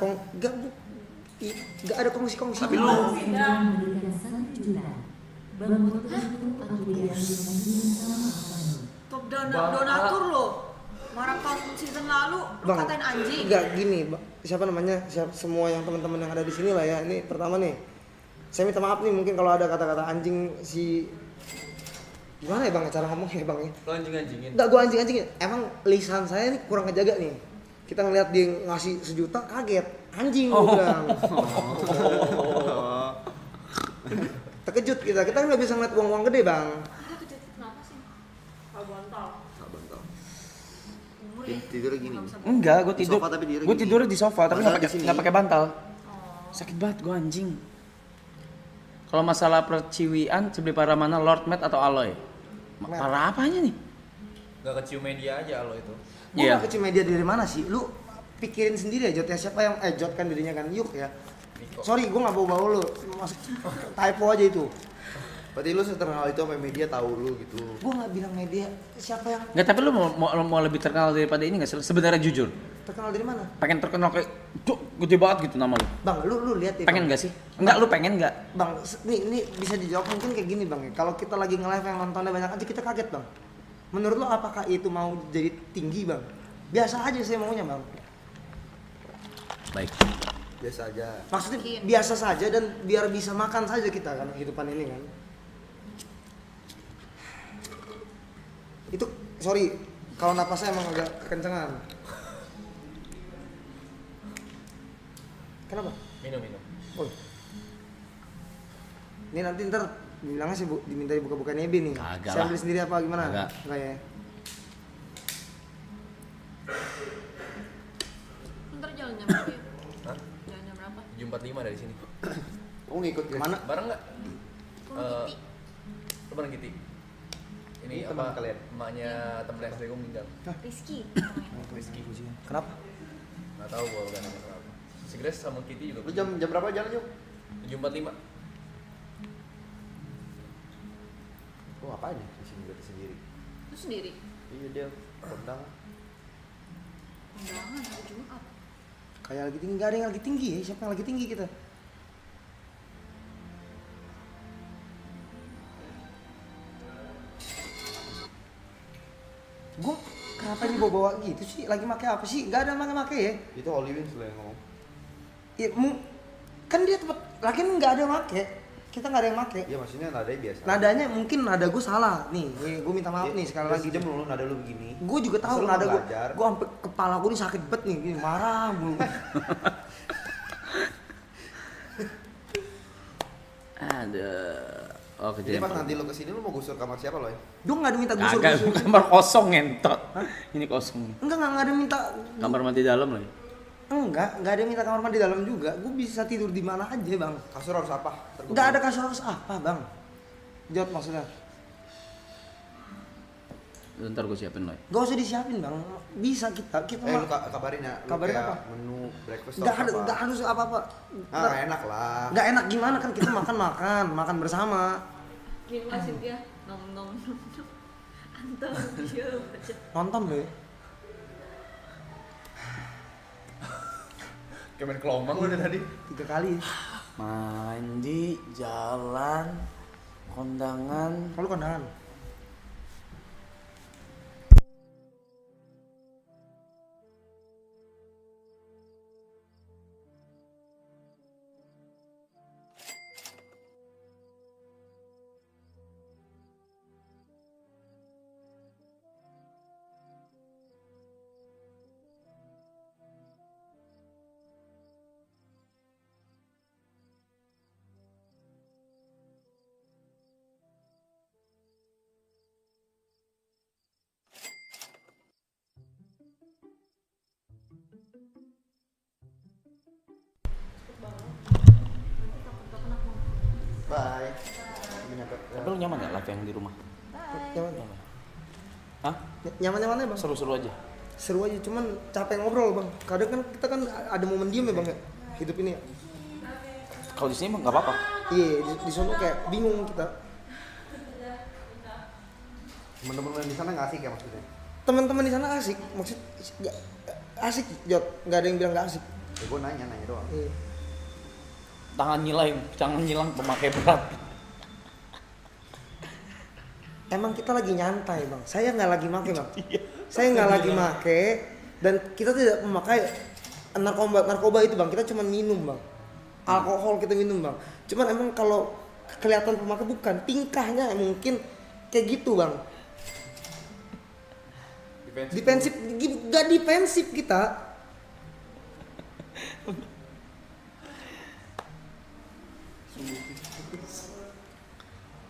[SPEAKER 3] ada kongsi-kongsi.
[SPEAKER 2] Tapi lu
[SPEAKER 5] Top donatur lo. Marathon season lalu lu
[SPEAKER 3] Bang,
[SPEAKER 5] katain anjing.
[SPEAKER 3] Enggak gini, siapa namanya? Semua yang teman-teman yang ada di sini lah ya. Ini pertama nih. Saya minta maaf nih mungkin kalau ada kata-kata anjing si gimana ya Bang cara ngomongnya Bang ya?
[SPEAKER 2] Lu anjing-anjingin.
[SPEAKER 3] Enggak gua anjing-anjingin. Emang lisan saya ini kurang ngejaga nih. Kita ngeliat dia ngasih 1 juta kaget. Anjing gua bilang. Terkejut kita kan nggak bisa ngeliat uang-uang gede Bang.
[SPEAKER 5] Kenapa sih? Pak Bontal.
[SPEAKER 2] Tidur gini.
[SPEAKER 1] Enggak, gue tidur. Gue tidur di sofa tapi
[SPEAKER 2] Masalah
[SPEAKER 1] nggak pakai bantal. Sakit banget gue anjing. Kalau masalah perciwian, sebeli para mana Lord Matt atau Aloy? Para apanya nih?
[SPEAKER 2] Gak kecium media aja lo itu.
[SPEAKER 3] Gua gak kecil media dari mana sih? Lu pikirin sendiri ya Jot ya, siapa yang Jot kan dirinya kan Yuk ya. Sorry gue gak bau-bau lu, typo aja itu.
[SPEAKER 2] Berarti lu seterkenal itu sampai media tahu lu gitu.
[SPEAKER 3] Gue gak bilang media, siapa yang
[SPEAKER 1] Nggak, tapi lu mau lebih terkenal daripada ini nggak sih? Sebenarnya jujur.
[SPEAKER 3] terkenal dari mana?
[SPEAKER 1] Pengen terkenal kayak gede banget gitu nama lu.
[SPEAKER 3] Bang, lu lihat ya.
[SPEAKER 1] Pengen
[SPEAKER 3] Bang.
[SPEAKER 1] nggak sih? Enggak, lu pengen nggak?
[SPEAKER 3] Bang, ini bisa dijawab mungkin kayak gini Bang. Kalau kita lagi nge-live yang nontonnya banyak aja kita kaget Bang. Menurut lu apakah itu mau jadi tinggi Bang? Biasa aja saya maunya Bang.
[SPEAKER 1] Baik.
[SPEAKER 2] Biasa aja.
[SPEAKER 3] Maksudnya biasa saja dan biar bisa makan saja kita kan kehidupan ini kan. Itu sorry kalau napasnya emang agak kekencengan. Kenapa?
[SPEAKER 2] Minum.
[SPEAKER 3] Oh. Ini nanti ntar bilangnya sih diminta dibuka-buka Nebe nih.
[SPEAKER 1] Kagak
[SPEAKER 3] Saya
[SPEAKER 1] lah.
[SPEAKER 3] beli sendiri apa gimana?
[SPEAKER 1] Kagak.
[SPEAKER 3] Enggak ya.
[SPEAKER 5] Ntar jalan jam berapa ya?
[SPEAKER 2] Hah?
[SPEAKER 5] Jalan jam berapa?
[SPEAKER 2] 7.45 dari sini.
[SPEAKER 6] Kamu ngikut
[SPEAKER 3] Kemana?
[SPEAKER 2] Bareng nggak?
[SPEAKER 5] Kurang Kiti.
[SPEAKER 2] Lu bareng Kiti? Ini
[SPEAKER 6] Ini teman
[SPEAKER 2] apa?
[SPEAKER 6] kalian?
[SPEAKER 2] Emaknya temen SD gue meninggal.
[SPEAKER 5] Rizky.
[SPEAKER 2] Rizky.
[SPEAKER 3] Kenapa?
[SPEAKER 2] Nggak tahu gua udah nanya kenapa. Si Grace sama Kitty juga.
[SPEAKER 6] Lu jam berapa jalan, Yuk?
[SPEAKER 2] 7.45.
[SPEAKER 6] Lu ngapain ya di sini berarti sendiri?
[SPEAKER 5] Lu sendiri?
[SPEAKER 6] Iya dia kondang.
[SPEAKER 5] Undangan hari Jumat.
[SPEAKER 3] Kayak lagi tinggi, nggak ada yang lagi tinggi ya? Siapa yang lagi tinggi kita? Gue kenapa ini bawa gitu sih? Lagi make apa sih? Nggak ada make ya?
[SPEAKER 6] Itu Holy Wings lo yang ngomong.
[SPEAKER 3] Ya, kan dia tempat lagi nggak ada make. Kita nggak ada yang make.
[SPEAKER 6] Iya maksudnya nadanya biasa.
[SPEAKER 3] Nadanya mungkin nada gue salah nih. Gue minta maaf nih sekali lagi.
[SPEAKER 6] Jam lu nada lu begini.
[SPEAKER 3] Gue juga tahu
[SPEAKER 6] Masa lu
[SPEAKER 3] nada gue.
[SPEAKER 6] belajar?
[SPEAKER 3] Gue sampai kepala gue ini sakit banget nih. Gini, marah gue.
[SPEAKER 1] Ada. Oh,
[SPEAKER 6] Jadi
[SPEAKER 1] kejadian.
[SPEAKER 6] pas nanti lu kesini lu mau gusur kamar siapa lo ya?
[SPEAKER 3] Gue nggak ada minta gusur.
[SPEAKER 1] Kagak, kamar kosong ngentot. Ini kosong.
[SPEAKER 3] Enggak ada minta.
[SPEAKER 1] Kamar mandi dalam lagi.
[SPEAKER 3] Enggak ada minta kamar mandi dalam juga. Gue bisa tidur di mana aja bang.
[SPEAKER 6] Kasur harus apa?
[SPEAKER 3] Enggak ada kasur harus apa bang. Jod maksudnya.
[SPEAKER 1] Ntar gue siapin lo.
[SPEAKER 3] Gak usah disiapin bang. Bisa kita
[SPEAKER 6] Lu kabarin ya. Lu
[SPEAKER 3] Kabarin
[SPEAKER 6] kayak
[SPEAKER 3] apa?
[SPEAKER 6] menu breakfast
[SPEAKER 3] Enggak
[SPEAKER 6] atau
[SPEAKER 3] ada, enggak harus apa-apa.
[SPEAKER 6] Ah, nggak enak lah.
[SPEAKER 3] Enggak enak gimana kan kita makan bersama.
[SPEAKER 5] Gimana sih dia? Nom. Antum, dia baca.
[SPEAKER 3] Nonton loh ya.
[SPEAKER 2] Kayak main kelompok lu dari tadi.
[SPEAKER 3] 3 kali.
[SPEAKER 1] Mandi, jalan, kondangan.
[SPEAKER 3] Kalau kondangan.
[SPEAKER 6] Bye.
[SPEAKER 1] Tapi lu nyaman ya live yang di rumah?
[SPEAKER 3] Nyaman.
[SPEAKER 1] Hah?
[SPEAKER 3] Nyaman-nyamannya bang.
[SPEAKER 1] Seru-seru aja.
[SPEAKER 3] Seru aja, cuman capek ngobrol bang. Kadang kan kita kan ada momen diem ya bang ya. Hidup ini ya.
[SPEAKER 1] Kalau di sini mah nggak apa-apa.
[SPEAKER 3] Iya, di sono kayak bingung kita.
[SPEAKER 6] Temen-temen di sana nggak asik ya maksudnya?
[SPEAKER 3] Teman-teman di sana asik, asik Jod, nggak ada yang bilang nggak asik.
[SPEAKER 6] Ya gue nanya doang.
[SPEAKER 3] Iya.
[SPEAKER 1] Jangan nyilang pemakai berat.
[SPEAKER 3] Emang kita lagi nyantai bang, saya nggak lagi make bang. Saya nggak lagi make dan kita tidak memakai narkoba itu bang, kita cuma minum bang. Alkohol kita minum bang. Cuman emang kalau kelihatan pemakai bukan, tingkahnya mungkin kayak gitu bang. Defensif, gak defensif kita.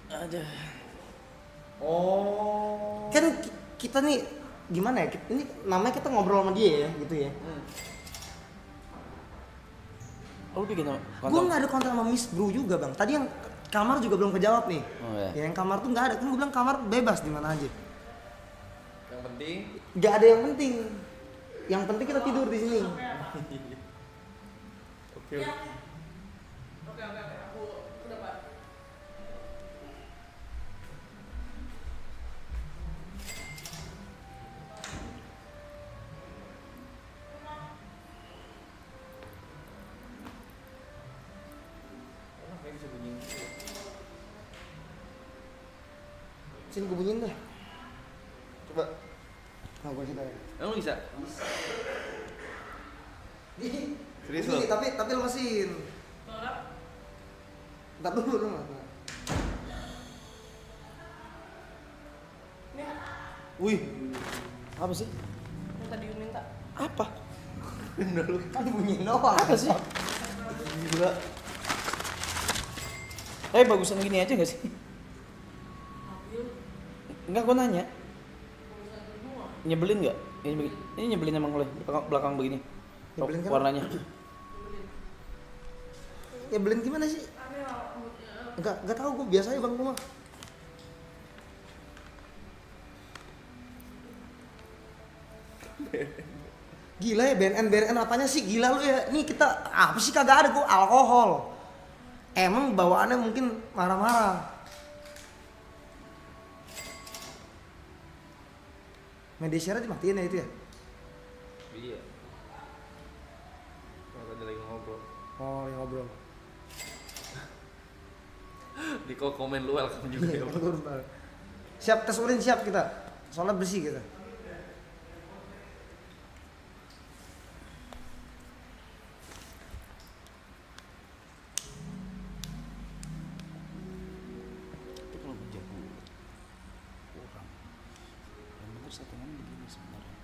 [SPEAKER 1] Ada.
[SPEAKER 6] Oh.
[SPEAKER 3] Kan kita nih gimana ya? Ini namanya kita ngobrol sama dia ya, gitu ya.
[SPEAKER 1] Oh, bikin
[SPEAKER 3] Gue
[SPEAKER 1] konten.
[SPEAKER 3] nggak ada kontak sama Miss Bro juga bang. Tadi yang kamar juga belum kejawab nih.
[SPEAKER 1] Oh, ya.
[SPEAKER 3] Yang kamar tuh nggak ada. Kan gue bilang kamar bebas di mana aja.
[SPEAKER 2] Yang penting
[SPEAKER 3] Nggak ada yang penting. Yang penting kita tidur di sini.
[SPEAKER 2] oke.
[SPEAKER 3] Sini gue bunyiin dah.
[SPEAKER 6] Coba.
[SPEAKER 3] Nah, gue cerita ya.
[SPEAKER 2] Emang bisa? Serius
[SPEAKER 3] Bunyi,
[SPEAKER 2] lo?
[SPEAKER 3] tapi lemesin. Ntar dulu dong. Wih, apa sih?
[SPEAKER 5] Yang tadi minta.
[SPEAKER 3] Apa? Kan bunyiin doang. Apa sih?
[SPEAKER 1] Gila. Tapi bagusan gini aja gak sih? Enggak, gue nanya. Nyebelin gak? Ini nyebelin emang oleh belakang begini.
[SPEAKER 3] Nyebelin kan?
[SPEAKER 1] Warnanya.
[SPEAKER 3] Nyebelin gimana sih? Enggak tahu, gue biasa aja bang rumah. Gila ya, BNN apanya sih, gila lu ya. Nih kita apa sih, kagak ada gua alkohol. Emang bawaannya mungkin marah-marah. Media share dimatiin ya itu ya?
[SPEAKER 2] Iya. Kalau tadi lagi ngobrol.
[SPEAKER 3] Oh, yang ngobrol.
[SPEAKER 2] Di komen lu welcome juga ya.
[SPEAKER 3] Siap, tes urin siap kita. Soalnya bersih kita.
[SPEAKER 1] Tapi kalau menjaga orang, yang bener settingan begini sebenarnya.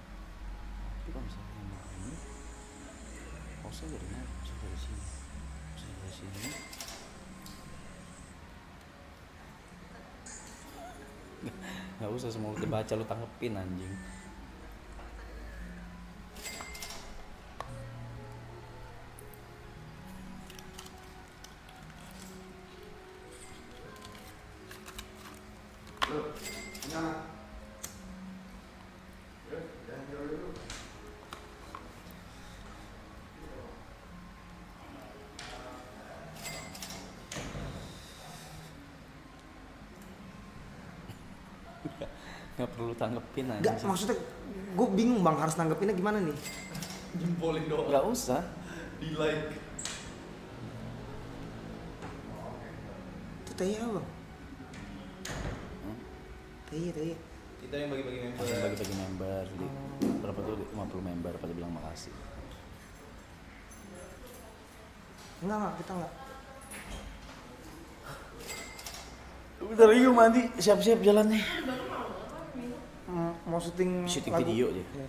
[SPEAKER 1] Tapi kalau misalnya yang mau ini, posnya dari mana? Posnya dari sini. Posnya dari sini. Gak usah semua lu baca, lu tanggepin anjing. Gak perlu tanggepin anjing.
[SPEAKER 3] Enggak, maksudnya gue bingung bang, harus nanggepinnya gimana nih?
[SPEAKER 2] Jempolin doang.
[SPEAKER 1] Gak usah.
[SPEAKER 2] Di like.
[SPEAKER 3] Itu teh apa bang? Teh.
[SPEAKER 2] Kita yang bagi-bagi member.
[SPEAKER 1] Langsung bagi-bagi member. Jadi berapa tuh? 50 member pada bilang makasih.
[SPEAKER 3] Enggak, kita enggak.
[SPEAKER 1] Bentar lagi gue mandi, siap-siap jalannya.
[SPEAKER 3] Mau syuting lagu.
[SPEAKER 1] Video aja.
[SPEAKER 3] Ya.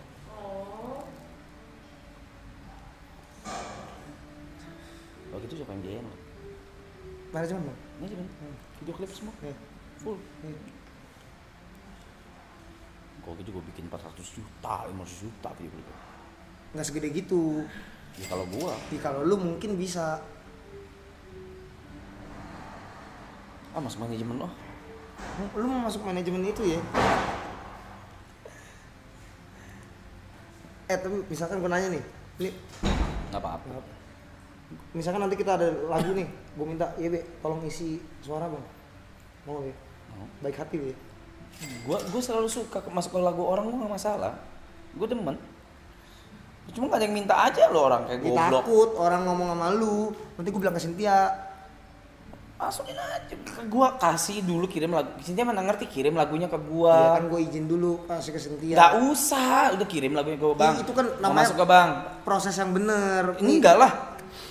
[SPEAKER 1] Kalau gitu siapa yang dia?
[SPEAKER 3] Manajemen bang?
[SPEAKER 1] Manajemen. Video klip semua.
[SPEAKER 3] Ya.
[SPEAKER 1] Full.
[SPEAKER 3] Ya.
[SPEAKER 1] Kalau gitu gue bikin 400 juta, 500 juta video klip.
[SPEAKER 3] Nggak segede gitu.
[SPEAKER 1] Ya kalau gua.
[SPEAKER 3] Ya, kalau lu mungkin bisa.
[SPEAKER 1] Masuk manajemen loh.
[SPEAKER 3] Lu mau masuk manajemen itu ya? Tapi misalkan gue nanya nih, ini
[SPEAKER 1] Nggak apa-apa.
[SPEAKER 3] misalkan nanti kita ada lagu nih, gue minta, ya be, tolong isi suara bang, mau ya?
[SPEAKER 1] Mau.
[SPEAKER 3] Baik hati be.
[SPEAKER 1] Gue selalu suka masuk ke lagu orang, gue nggak masalah. Gue demen. Cuma gak ada yang minta aja lo orang kayak
[SPEAKER 3] Ya,
[SPEAKER 1] goblok.
[SPEAKER 3] takut orang ngomong sama lu, nanti gue bilang ke Cynthia.
[SPEAKER 1] Masukin aja. Gue kasih dulu kirim lagu. Cynthia mana ngerti kirim lagunya ke
[SPEAKER 3] Ya
[SPEAKER 1] gue.
[SPEAKER 3] kan gue izin dulu kasih ke Cynthia.
[SPEAKER 1] Gak usah, udah kirim lagunya ke bang.
[SPEAKER 3] Itu kan
[SPEAKER 1] Mau
[SPEAKER 3] namanya
[SPEAKER 1] masuk ke bang.
[SPEAKER 3] proses yang bener.
[SPEAKER 1] Enggak lah.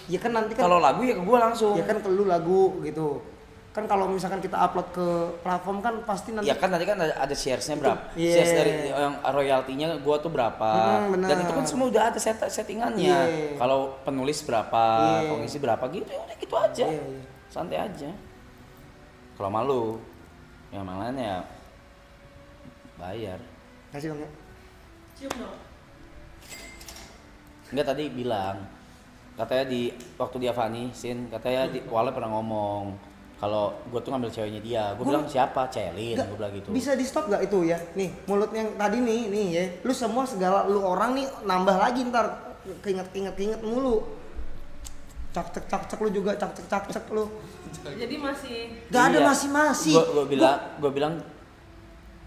[SPEAKER 3] Ya kan nanti kan
[SPEAKER 1] Kalau lagu ya ke gue langsung.
[SPEAKER 3] ya kan ke lu lagu gitu. Kan kalau misalkan kita upload ke platform kan pasti nanti.
[SPEAKER 1] Ya kan nanti kan ada shares-nya berapa?
[SPEAKER 3] Iya.
[SPEAKER 1] Shares dari yang royaltinya gua tuh berapa?
[SPEAKER 3] Bener.
[SPEAKER 1] Dan itu kan semua udah ada settingannya.
[SPEAKER 3] Iya.
[SPEAKER 1] Kalau penulis berapa,
[SPEAKER 3] Iya.
[SPEAKER 1] pengisi berapa gitu, ya udah gitu aja.
[SPEAKER 3] Iya, iya.
[SPEAKER 1] Santai aja. Kalau malu, yang lain ya bayar.
[SPEAKER 3] Kasih bang ya.
[SPEAKER 1] Enggak, tadi bilang katanya di waktu dia Fani Sin katanya di Wale pernah ngomong kalau gue tuh ngambil ceweknya dia. Gue bilang siapa? Celin, gue bilang gitu.
[SPEAKER 3] Bisa di stop gak itu ya? Nih mulut yang tadi nih ya. Lu semua segala lu orang nih nambah lagi ntar keinget mulu. Cak lu juga cak lu.
[SPEAKER 11] Jadi masih
[SPEAKER 3] Gak ada
[SPEAKER 1] Iya.
[SPEAKER 3] masih.
[SPEAKER 1] Gue bilang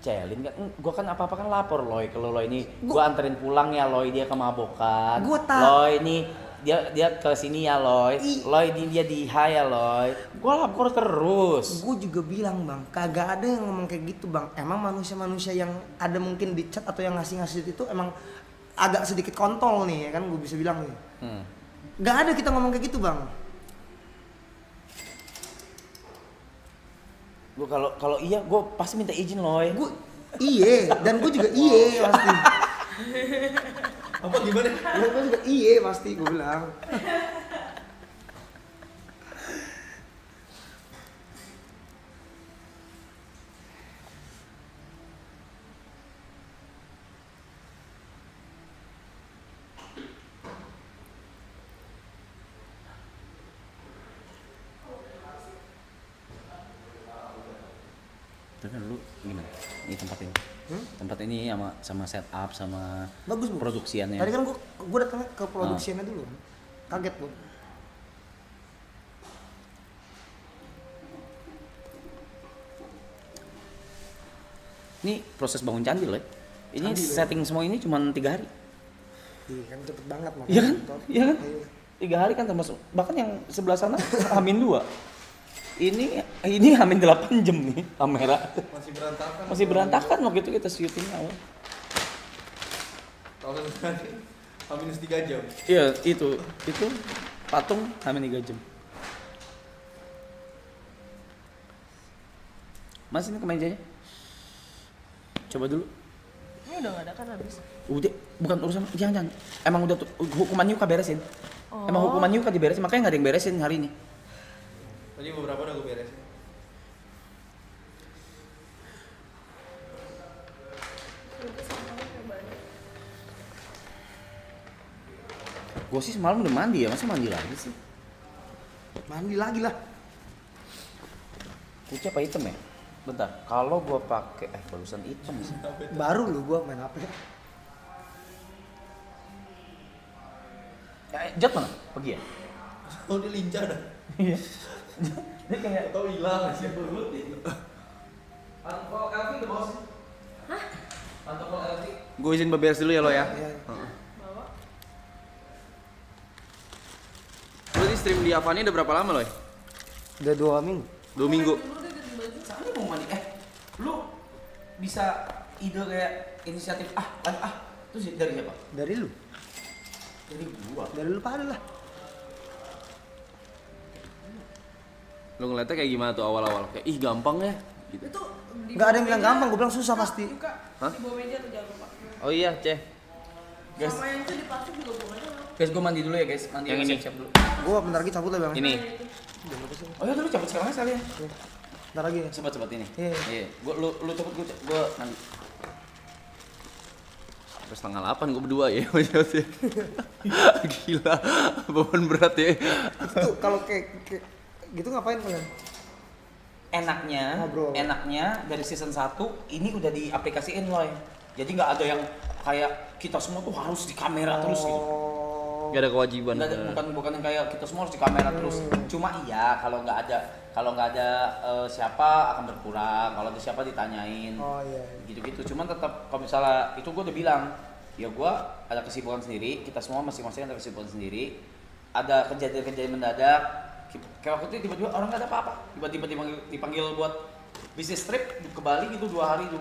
[SPEAKER 1] Celin kan, gue kan apa kan lapor Loy kalau Loy ini gue anterin pulang ya Loy, dia kemabukan.
[SPEAKER 3] Gua
[SPEAKER 1] Loy ini dia ke sini ya Loy. Loy ini dia di high ya Loy. Gue lapor terus.
[SPEAKER 3] Gue juga bilang bang, kagak ada yang ngomong kayak gitu bang. Emang manusia yang ada mungkin di chat atau yang ngasih itu emang agak sedikit kontol nih ya kan, gue bisa bilang nih. Gak ada kita ngomong kayak gitu bang.
[SPEAKER 1] Gue kalau iya gue pasti minta izin Loy.
[SPEAKER 3] Gue iye dan gue juga iye pasti.
[SPEAKER 2] Apa gimana?
[SPEAKER 3] Gue juga iye pasti gue bilang.
[SPEAKER 1] Tapi lu gimana? Ini tempat ini. Tempat ini sama setup sama
[SPEAKER 3] Bagus, Bu.
[SPEAKER 1] produksiannya.
[SPEAKER 3] Tadi kan gua datang ke produksiannya dulu. Kaget, Bu.
[SPEAKER 1] Ini proses bangun candi loh. Ini
[SPEAKER 3] Candi,
[SPEAKER 1] setting semua ini cuma 3 hari.
[SPEAKER 3] Iya kan cepet banget makanya.
[SPEAKER 1] Iya kan? Iya kan?
[SPEAKER 3] Iya.
[SPEAKER 1] 3 hari kan termasuk. Bahkan yang sebelah sana Hamin 2. Ini Hamin 8 jam nih kamera. Masih berantakan waktu itu kita syuting awal.
[SPEAKER 2] Tahun tadi minus 3 jam.
[SPEAKER 1] Iya, itu patung Hamin 3 jam. Mas ini kemejanya. Coba dulu.
[SPEAKER 5] Ini udah gak ada kan habis?
[SPEAKER 1] Udah, bukan urusan jangan. Emang udah hukuman Yuka beresin.
[SPEAKER 5] Oh.
[SPEAKER 1] Emang hukuman Yuka diberesin, makanya nggak ada yang beresin hari ini.
[SPEAKER 2] Tadi beberapa udah gue beresin.
[SPEAKER 1] Gue sih semalam udah mandi ya, masa mandi lagi sih?
[SPEAKER 3] Mandi lagi lah.
[SPEAKER 1] Putih apa hitam ya? Bentar, kalau gua pakai barusan hitam sih.
[SPEAKER 3] Baru lu gua main HP.
[SPEAKER 1] Jat mana? Pergi ya?
[SPEAKER 2] Oh dia lincah dah.
[SPEAKER 1] Iya. Dia kayak
[SPEAKER 2] Atau hilang sih.
[SPEAKER 1] Pantol Elvi udah bawa sih? Hah? Pantol Elvi.
[SPEAKER 2] Gue izin beberes dulu ya lo ya.
[SPEAKER 3] Iya.
[SPEAKER 5] Bawa.
[SPEAKER 2] Lu di stream di Avani udah berapa lama lo?
[SPEAKER 3] Udah 2 minggu.
[SPEAKER 2] 2 minggu.
[SPEAKER 1] Soalnya mau mandi, lu bisa ide kayak inisiatif terus dari siapa?
[SPEAKER 3] Dari lu.
[SPEAKER 1] Dari gua.
[SPEAKER 3] Dari lu pada lah.
[SPEAKER 2] Lu ngeliatnya kayak gimana tuh awal-awal? Kayak ih gampang ya gitu.
[SPEAKER 5] Itu
[SPEAKER 3] Enggak ada yang bilang gampang, gua bilang susah pasti.
[SPEAKER 5] Buka.
[SPEAKER 2] Hah?
[SPEAKER 5] Di bawah meja tuh jangan lupa.
[SPEAKER 2] Oh iya, Ceh.
[SPEAKER 1] Guys.
[SPEAKER 5] Sama yang itu di plastik juga buang aja.
[SPEAKER 1] Guys, gua mandi dulu ya, guys. Mandi
[SPEAKER 2] Yang ini.
[SPEAKER 1] siap dulu.
[SPEAKER 3] Gua bentar lagi cabut lah bang.
[SPEAKER 2] Ini.
[SPEAKER 1] Oh ya, dulu cabut sekarang sekalian.
[SPEAKER 3] Bentar lagi ya.
[SPEAKER 1] Cepat ini.
[SPEAKER 3] Iya.
[SPEAKER 1] Iya. Lu cabut gua mandi.
[SPEAKER 2] Terus 7:30 gue berdua ya. Gila, beban berat ya.
[SPEAKER 3] Itu kalau kayak gitu ngapain kalian? Ngobrol.
[SPEAKER 1] Enaknya dari season 1 ini udah diaplikasiin loh. Jadi nggak ada yang kayak kita semua tuh harus di kamera terus gitu.
[SPEAKER 2] Gak ada kewajiban.
[SPEAKER 1] Nggak ada, bukan yang kayak kita semua harus di kamera terus. Cuma iya kalau nggak ada siapa akan berkurang. Kalau ada siapa ditanyain.
[SPEAKER 3] Oh iya.
[SPEAKER 1] Gitu-gitu. Cuman tetap kalau misalnya itu gue udah bilang, ya gue ada kesibukan sendiri. Kita semua masing-masing ada kesibukan sendiri. Ada kejadian-kejadian mendadak. Kayak waktu itu tiba-tiba orang nggak ada apa-apa. Tiba-tiba dipanggil buat bisnis trip ke Bali gitu 2 hari, 3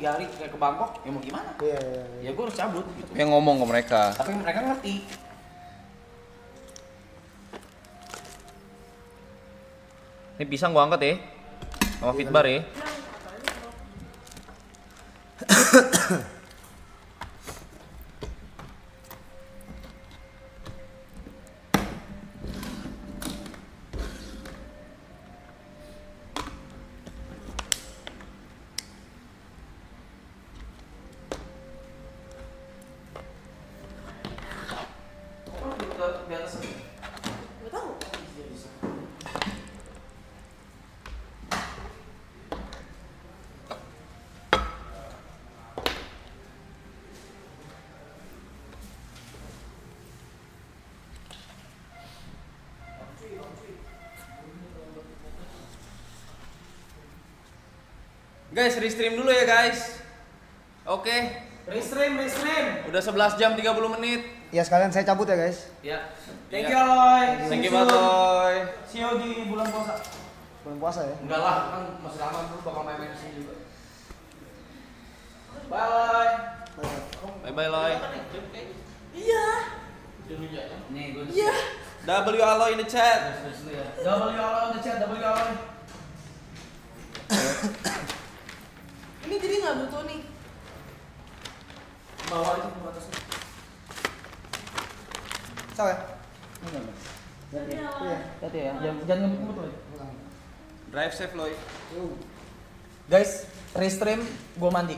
[SPEAKER 1] hari kayak ke Bangkok. Ya mau gimana?
[SPEAKER 3] Iya.
[SPEAKER 1] Ya gue harus cabut gitu.
[SPEAKER 2] Yang ngomong ke mereka.
[SPEAKER 1] Tapi mereka ngerti.
[SPEAKER 2] Ini pisang gua angkat ya. Sama fitbar ya.
[SPEAKER 5] Gak tahu.
[SPEAKER 2] Guys, restream dulu ya guys. Oke.
[SPEAKER 1] Restream.
[SPEAKER 2] Udah 11 jam 30 menit.
[SPEAKER 3] Ya sekalian saya cabut ya guys.
[SPEAKER 1] Ya.
[SPEAKER 2] Thank
[SPEAKER 1] you Aloy.
[SPEAKER 2] Thank you Batoy.
[SPEAKER 1] See you di bulan puasa.
[SPEAKER 3] Bulan puasa ya.
[SPEAKER 1] Enggak lah, kan masih lama dulu bakal main-main di sini juga. Bye.
[SPEAKER 2] Bye bye Loy.
[SPEAKER 5] Iya.
[SPEAKER 1] Nih gue.
[SPEAKER 5] Iya.
[SPEAKER 2] W Aloy in the chat.
[SPEAKER 1] W Aloy di chat, W Aloy.
[SPEAKER 5] Ini jadi nggak butuh nih.
[SPEAKER 1] Bawa aja ke atas.
[SPEAKER 3] Sawa ya?
[SPEAKER 1] Iya. Hati ya, jangan ngebut-ngebut loh.
[SPEAKER 2] Drive safe Loy.
[SPEAKER 1] Guys, restream gua mandi.